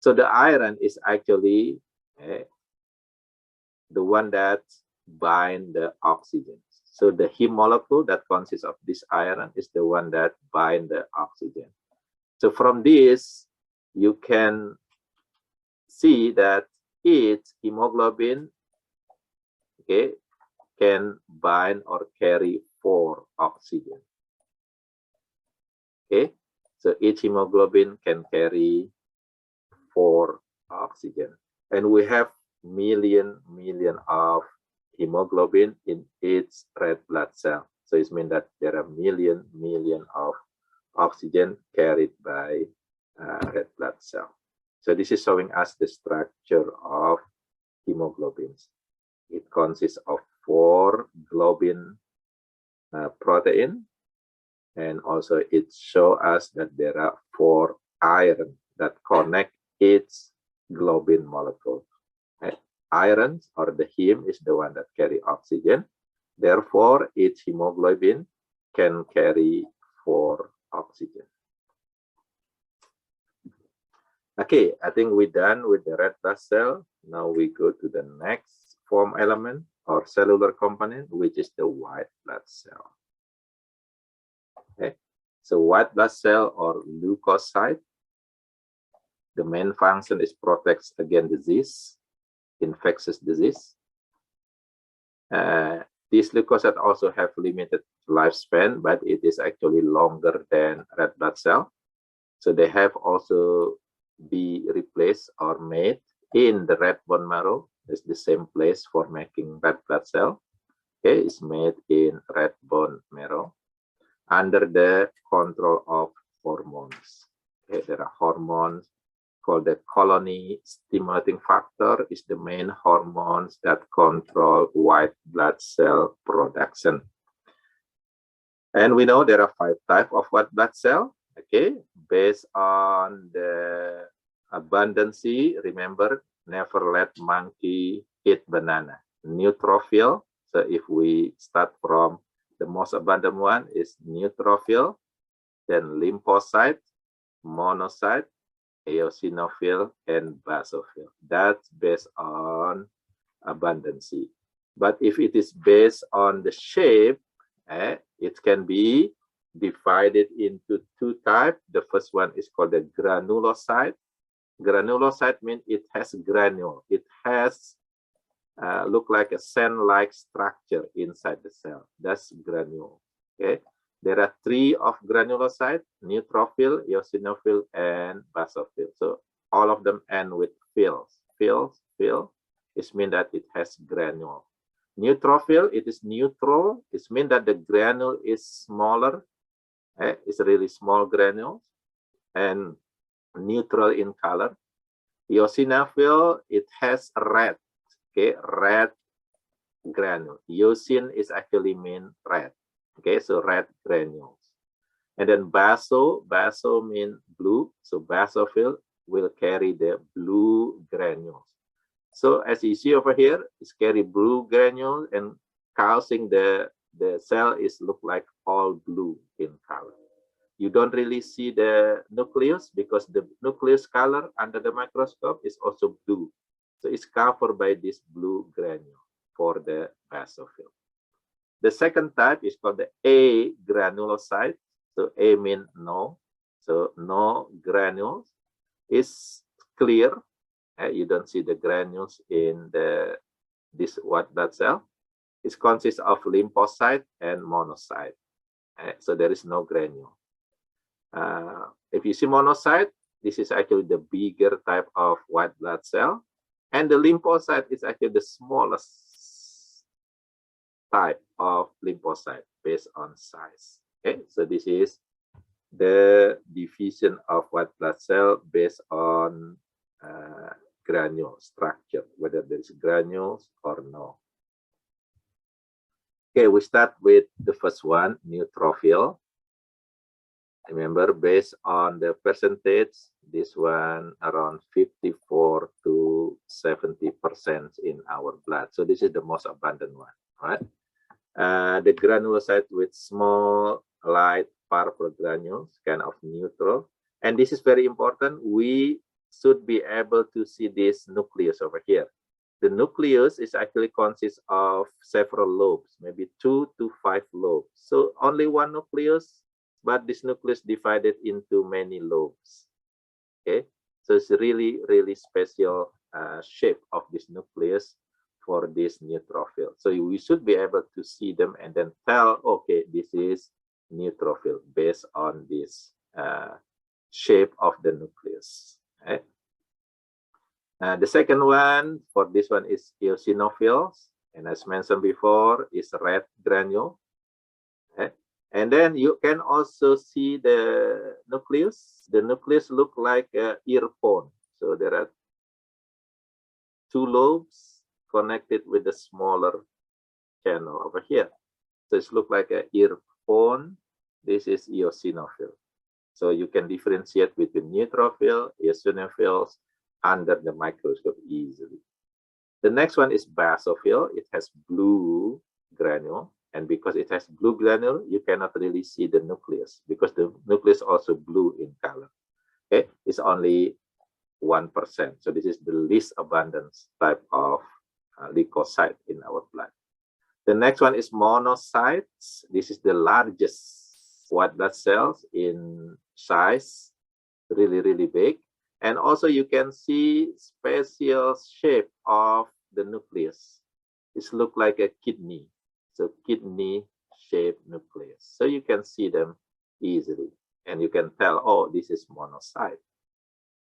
So the iron is actually the one that binds the oxygen. So the heme molecule that consists of this iron is the one that binds the oxygen. So from this, you can see that each hemoglobin, okay, can bind or carry 4 oxygen. Okay, so each hemoglobin can carry 4 oxygen, and we have million of hemoglobin in each red blood cell. So it means that there are million of oxygen carried by red blood cell. So this is showing us the structure of hemoglobins. It consists of 4 globin protein, and also it shows us that there are 4 iron that connect each globin molecule. Iron, or the heme, is the one that carry oxygen. Therefore, each hemoglobin can carry 4 oxygen. Okay, I think we're done with the red blood cell. Now we go to the next form element or cellular component, which is the white blood cell. Okay, so white blood cell or leukocyte, the main function is protects against disease, infectious disease. These leukocytes also have limited lifespan, but it is actually longer than red blood cell. So they have also be replaced or made in the red bone marrow. It's the same place for making red blood cell. Okay, it's made in red bone marrow under the control of hormones. Okay, there are hormones called the colony stimulating factor, is the main hormones that control white blood cell production. And we know there are 5 types of white blood cell. Okay, based on the abundancy, remember, never let monkey eat banana. Neutrophil. So if we start from the most abundant one is neutrophil, then lymphocyte, monocyte, eosinophil, and basophil. That's based on abundancy. But if it is based on the shape, it can be divided into 2 types. The first one is called the granulocyte. Granulocyte means it has granule. It has look like a sand-like structure inside the cell. That's granule. Okay. There are 3 of granulocyte: neutrophil, eosinophil, and basophil. So all of them end with phils. Phil, it means that it has granule. Neutrophil, it is neutral. It means that the granule is smaller. It's a really small granule and neutral in color. Eosinophil, it has red, okay, red granule. Eosin is actually mean red, okay, so red granules. And then baso mean blue, so basophil will carry the blue granules. So as you see over here, it's carry blue granules and causing the cell is look like all blue in color. You don't really see the nucleus because the nucleus color under the microscope is also blue. So it's covered by this blue granule for the basophil. The second type is called the agranulocyte. So A means no. So no granules is clear. You don't see the granules in this white blood cell. It consists of lymphocyte and monocyte. So there is no granule. If you see monocyte, this is actually the bigger type of white blood cell. And the lymphocyte is actually the smallest type of lymphocyte based on size. Okay, so this is the division of white blood cell based on granule structure, whether there is granules or no. Okay, we start with the first one, neutrophil. Remember, based on the percentage, this one around 54 to 70% in our blood. So this is the most abundant one, right? The granulocyte with small light purple granules, kind of neutral. And this is very important. We should be able to see this nucleus over here. The nucleus is actually consists of several lobes, maybe 2 to 5 lobes. So only one nucleus, but this nucleus divided into many lobes. Okay, so it's really, really special shape of this nucleus for this neutrophil. So we should be able to see them and then tell, okay, this is neutrophil based on this shape of the nucleus. Okay? The second one for this one is eosinophils, and as mentioned before, is red granule. Okay? And then you can also see the nucleus. The nucleus look like an earphone. So there are 2 lobes connected with the smaller channel over here. So it looks like an earphone. This is eosinophil. So you can differentiate between neutrophil, eosinophils under the microscope easily. The next one is basophil. It has blue granule. And because it has blue granule, you cannot really see the nucleus because the nucleus also blue in color. Okay, it's only 1%. So this is the least abundant type of leukocyte in our blood. The next one is monocytes. This is the largest white blood cells in size, really, really big. And also you can see special shape of the nucleus. It looks like a kidney. So kidney-shaped nucleus. So you can see them easily. And you can tell, oh, this is monocyte.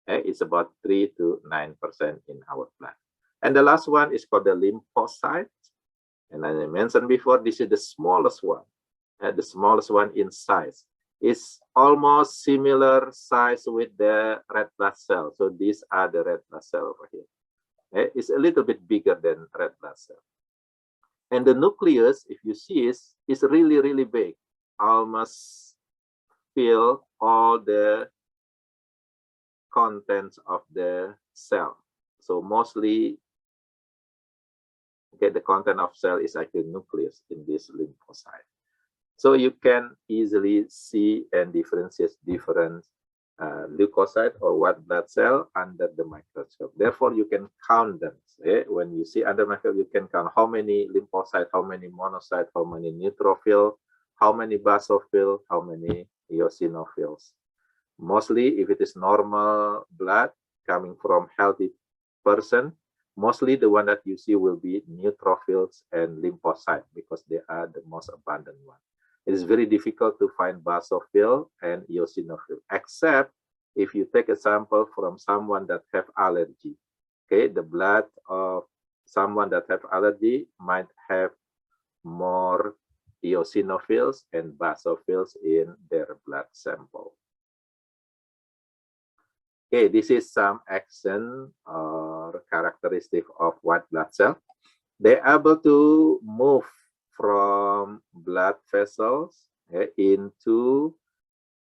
Okay? It's about 3 to 9% in our blood. And the last one is called the lymphocyte. And as I mentioned before, this is the smallest one. The smallest one in size. It's almost similar size with the red blood cell. So these are the red blood cell over here. Okay? It's a little bit bigger than red blood cell. And the nucleus, if you see, is really, really big. Almost fill all the contents of the cell. So mostly, okay, the content of cell is actually nucleus in this lymphocyte. So you can easily see and differentiate different leukocyte or white blood cell under the microscope. Therefore, you can count them. Okay? When you see under microscope, you can count how many lymphocytes, how many monocytes, how many neutrophils, how many basophils, how many eosinophils. Mostly, if it is normal blood coming from healthy person, mostly the one that you see will be neutrophils and lymphocytes because they are the most abundant one. It is very difficult to find basophil and eosinophil, except if you take a sample from someone that have allergy. Okay, the blood of someone that have allergy might have more eosinophils and basophils in their blood sample. Okay, this is some action or characteristic of white blood cell. They're able to move from blood vessels into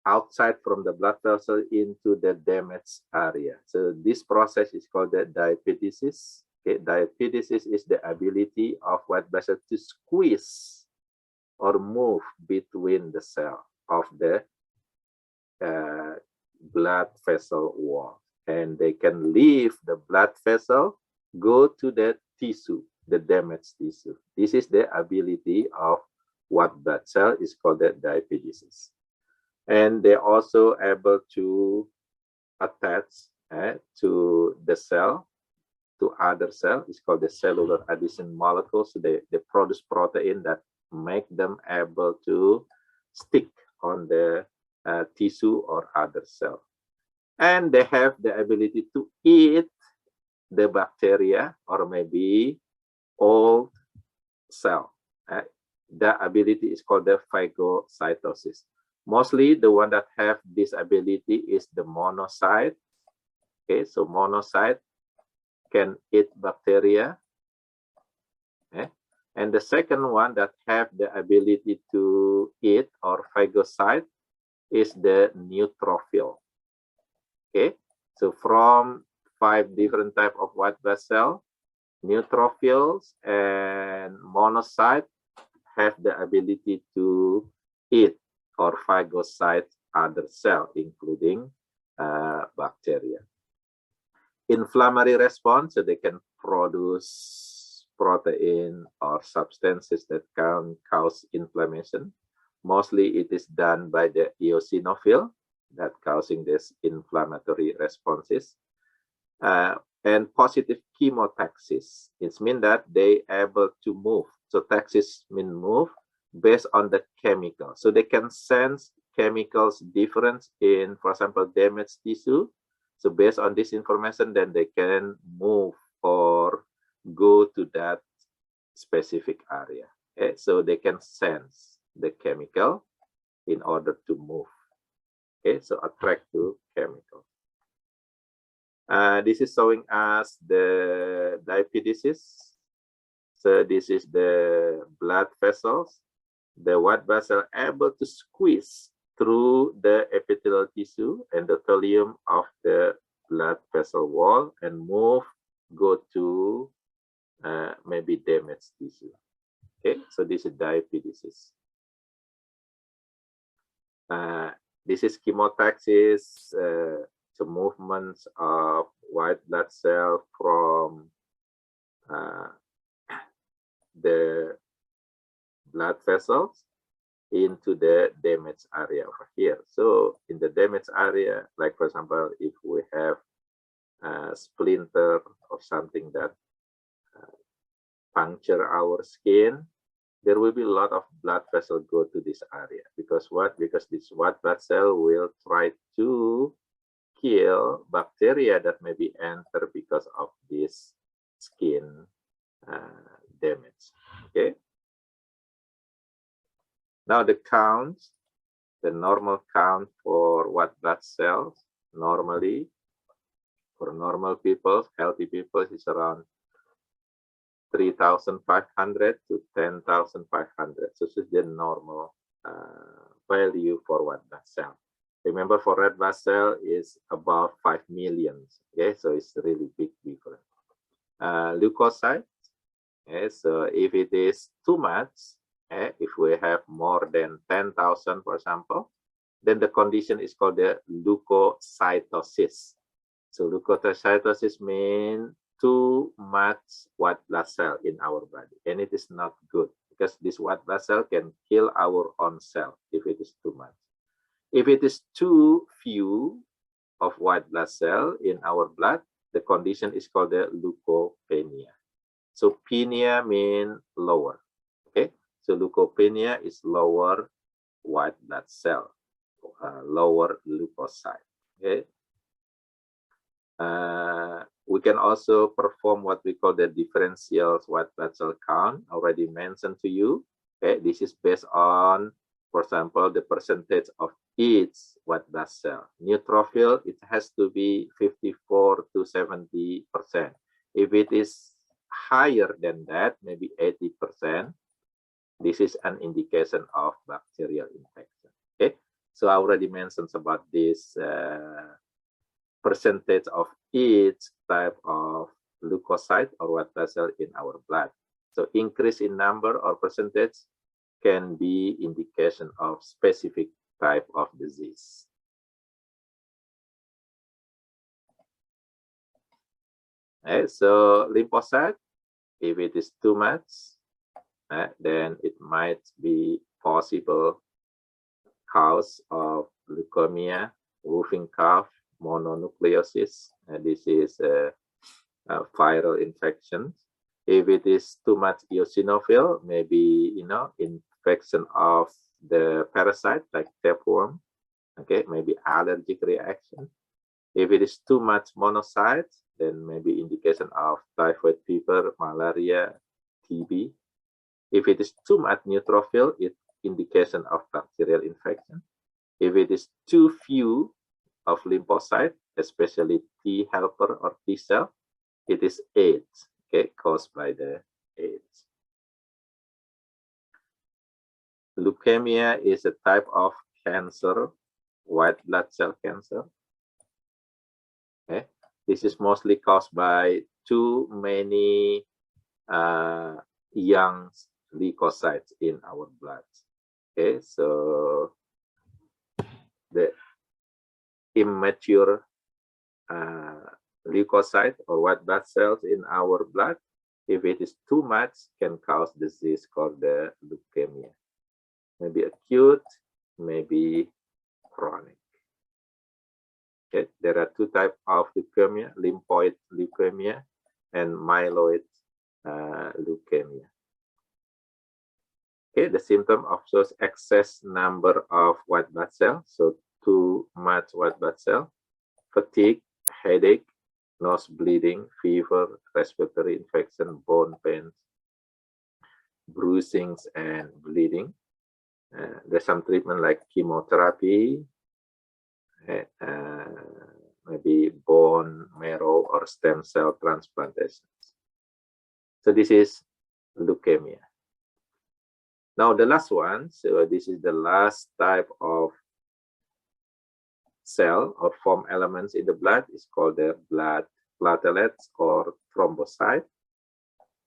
outside from the blood vessel into the damaged area. So this process is called the diapedesis. Okay, diapedesis is the ability of white blood cell to squeeze or move between the cell of the blood vessel wall, and they can leave the blood vessel, go to the tissue, the damaged tissue. This is the ability of white blood cell, is called the diapedesis. And they're also able to attach to the cell, to other cell. It's called the cellular adhesion molecules. They produce protein that make them able to stick on the tissue or other cell. And they have the ability to eat the bacteria or maybe old cell. The ability is called the phagocytosis. Mostly the one that have this ability is the monocyte. Okay, so monocyte can eat bacteria. Okay? And the second one that have the ability to eat or phagocyte is the neutrophil. Okay, so from 5 different type of white blood cell, neutrophils and monocyte have the ability to eat or phagocyte other cell, including bacteria. Inflammatory response, so they can produce protein or substances that can cause inflammation. Mostly it is done by the eosinophil that causing this inflammatory responses. And positive chemotaxis, it means that they able to move. So taxis mean move based on the chemical. So they can sense chemicals difference in, for example, damaged tissue. So based on this information, then they can move or go to that specific area. Okay? So they can sense the chemical in order to move. Okay, so attract to chemical. This is showing us the diapedesis. So this is the blood vessels. The white blood cell able to squeeze through the epithelial tissue, endothelium of the blood vessel wall, and move, go to maybe damaged tissue. Okay, so this is diapedesis. This is chemotaxis, the movements of white blood cell from the blood vessels into the damaged area over here. So in the damaged area, like for example, if we have a splinter or something that puncture our skin, there will be a lot of blood vessel go to this area. Because what? Because this white blood cell will try to kill bacteria that maybe enter because of this skin damage. Okay. Now the counts, the normal count for white blood cells, normally for normal people, healthy people, is around 3,500 to 10,500. So this is the normal value for white blood cell. Remember, for red blood cell is about 5 million. Okay, so it's really big difference. Leukocytes. Okay, so if it is too much, if we have more than 10,000, for example, then the condition is called the leukocytosis. So leukocytosis means too much white blood cell in our body, and it is not good because this white blood cell can kill our own cell if it is too much. If it is too few of white blood cell in our blood, the condition is called the leukopenia. So penia means lower. Okay, so leukopenia is lower white blood cell, lower leukocyte. Okay. We can also perform what we call the differential white blood cell count, already mentioned to you. Okay, this is based on, for example, the percentage of each white blood cell. Neutrophil, it has to be 54 to 70%. If it is higher than that, maybe 80%, this is an indication of bacterial infection. Okay, so I already mentioned about this percentage of each type of leukocyte or white blood cell in our blood. So increase in number or percentage can be indication of specific type of disease. Okay, so lymphocyte, if it is too much, then it might be possible cause of leukemia, whooping cough, mononucleosis, and this is a viral infection. If it is too much eosinophil, maybe infection of the parasite like tapeworm, okay, maybe allergic reaction. If it is too much monocytes, then maybe indication of typhoid fever, malaria, TB. If it is too much neutrophil, it's indication of bacterial infection. If it is too few of lymphocyte, especially T helper or T cell, it is AIDS, okay, caused by the AIDS. Leukemia is a type of cancer, white blood cell cancer. Okay, this is mostly caused by too many young leukocytes in our blood. Okay, so the immature leukocyte or white blood cells in our blood, if it is too much, can cause disease called the leukemia. Maybe acute, maybe chronic. Okay, there are two types of leukemia: lymphoid leukemia and myeloid leukemia. Okay, the symptom of shows excess number of white blood cells, so too much white blood cell, fatigue, headache, nose bleeding, fever, respiratory infection, bone pains, bruisings, and bleeding. There's some treatment like chemotherapy, maybe bone marrow or stem cell transplantations. So this is leukemia. Now the last one, so this is the last type of cell or form elements in the blood, is called the blood platelets or thrombocyte.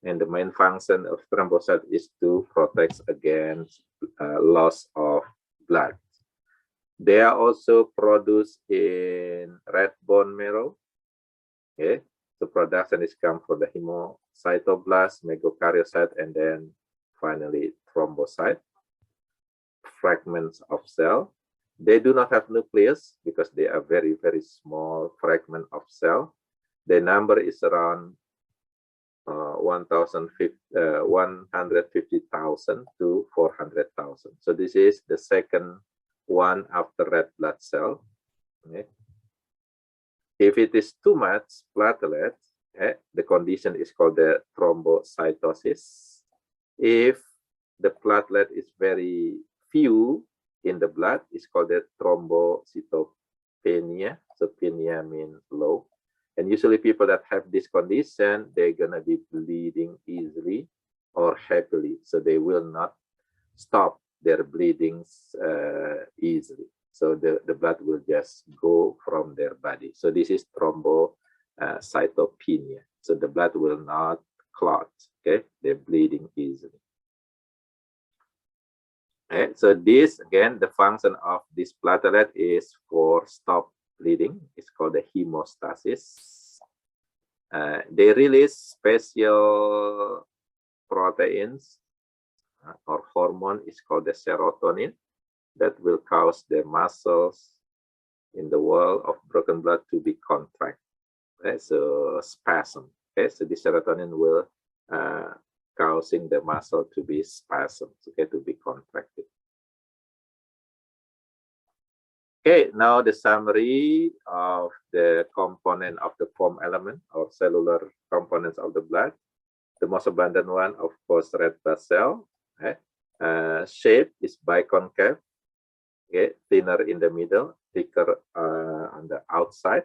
And the main function of thrombocyte is to protect against loss of blood. They are also produced in red bone marrow. Okay, the production is come from the hemocytoblast, megakaryocyte, and then finally thrombocyte, fragments of cell. They do not have nucleus because they are very, very small fragment of cell. The number is around 150,000 to 400,000. So this is the second one after red blood cell. Okay. If it is too much platelet, the condition is called the thrombocytosis. If the platelet is very few in the blood, it's called the thrombocytopenia. So penia means low. And usually people that have this condition, they're gonna be bleeding easily or happily. So they will not stop their bleedings easily. So the blood will just go from their body. So this is thrombocytopenia. So the blood will not clot, okay? They're bleeding easily. Okay, so this, again, the function of this platelet is for stop bleeding. It's called the hemostasis. They release special proteins or hormone, is called the serotonin, that will cause the muscles in the wall of broken blood to be contracted. Okay, so spasm. Okay, so the serotonin will causing the muscle to be spasmed, okay, to be contracted. Okay, now the summary of the component of the foam element or cellular components of the blood. The most abundant one, of course, red blood cell. Okay. Shape is biconcave, okay, thinner in the middle, thicker on the outside.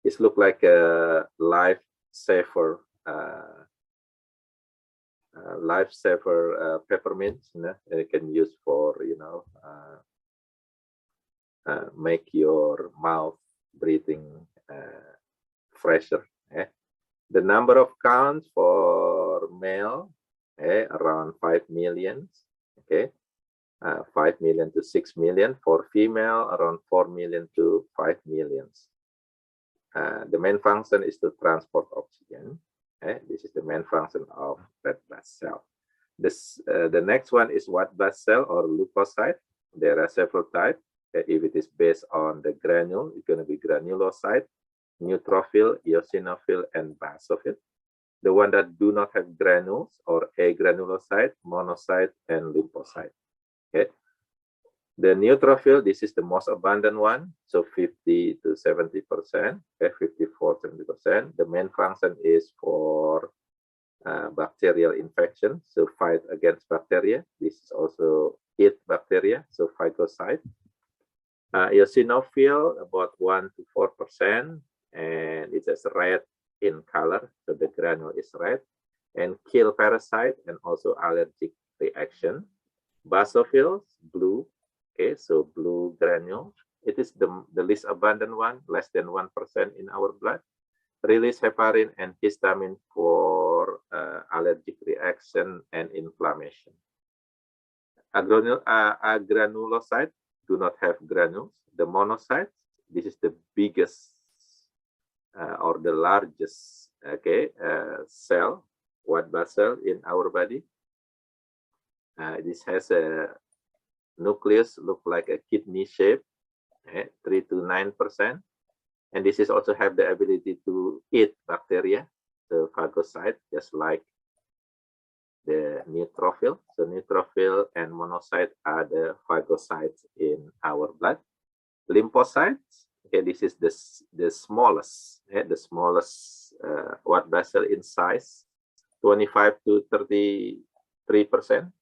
It looks like a lifesaver peppermint. You know, you can use for make your mouth breathing fresher. The number of counts for male, around 5 million. Okay, 5 million to 6 million. For female, around 4 million to 5 million. The main function is to transport oxygen. This is the main function of red blood cell. The next one is white blood cell or leukocyte. There are several types. If it is based on the granule, it's going to be granulocyte, neutrophil, eosinophil, and basophil. The one that do not have granules or agranulocyte, monocyte, and lymphocyte. Okay. The neutrophil, this is the most abundant one, so 50 to 70%, 54-70%. The main function is for bacterial infection, so fight against bacteria. This is also eat bacteria, so phagocyte. Eosinophil, about 1 to 4%, and it is red in color, so the granule is red, and kill parasite and also allergic reaction. Basophils, blue, okay, so blue granule. It is the least abundant one, less than 1% in our blood. Release heparin and histamine for allergic reaction and inflammation. Agranulocyte do not have granules. The monocytes, this is the biggest or the largest, okay, cell, white blood cell in our body. This has a nucleus, look like a kidney shape, 3 to 9%. And this is also have the ability to eat bacteria, the phagocyte, just like the neutrophil. So neutrophil and monocyte are the phagocytes in our blood. Lymphocytes, okay, this is the smallest, white blood cell in size, 25 to 33%.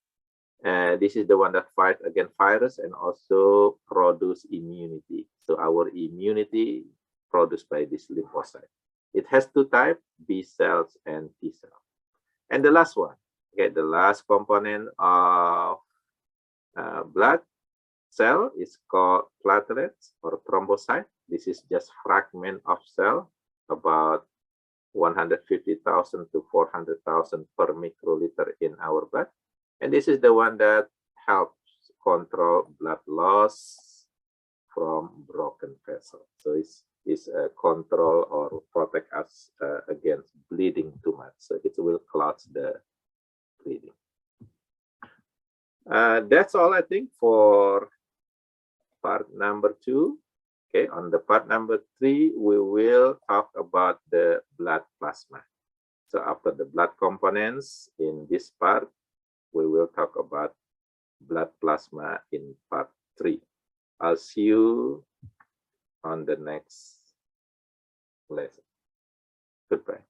This is the one that fight against virus and also produce immunity. So our immunity produced by this lymphocyte. It has two types, B cells and T cells. And the last one, okay, the last component of blood cell is called platelets or thrombocyte. This is just fragment of cell, about 150,000 to 400,000 per microliter in our blood. And this is the one that helps control blood loss from broken vessels. So it's control or protect us against bleeding too much. So it will clot the bleeding. That's all I think for part number 2. Okay, on the part number 3, we will talk about the blood plasma. So after the blood components in this part, we will talk about blood plasma in part 3. I'll see you on the next lesson. Goodbye.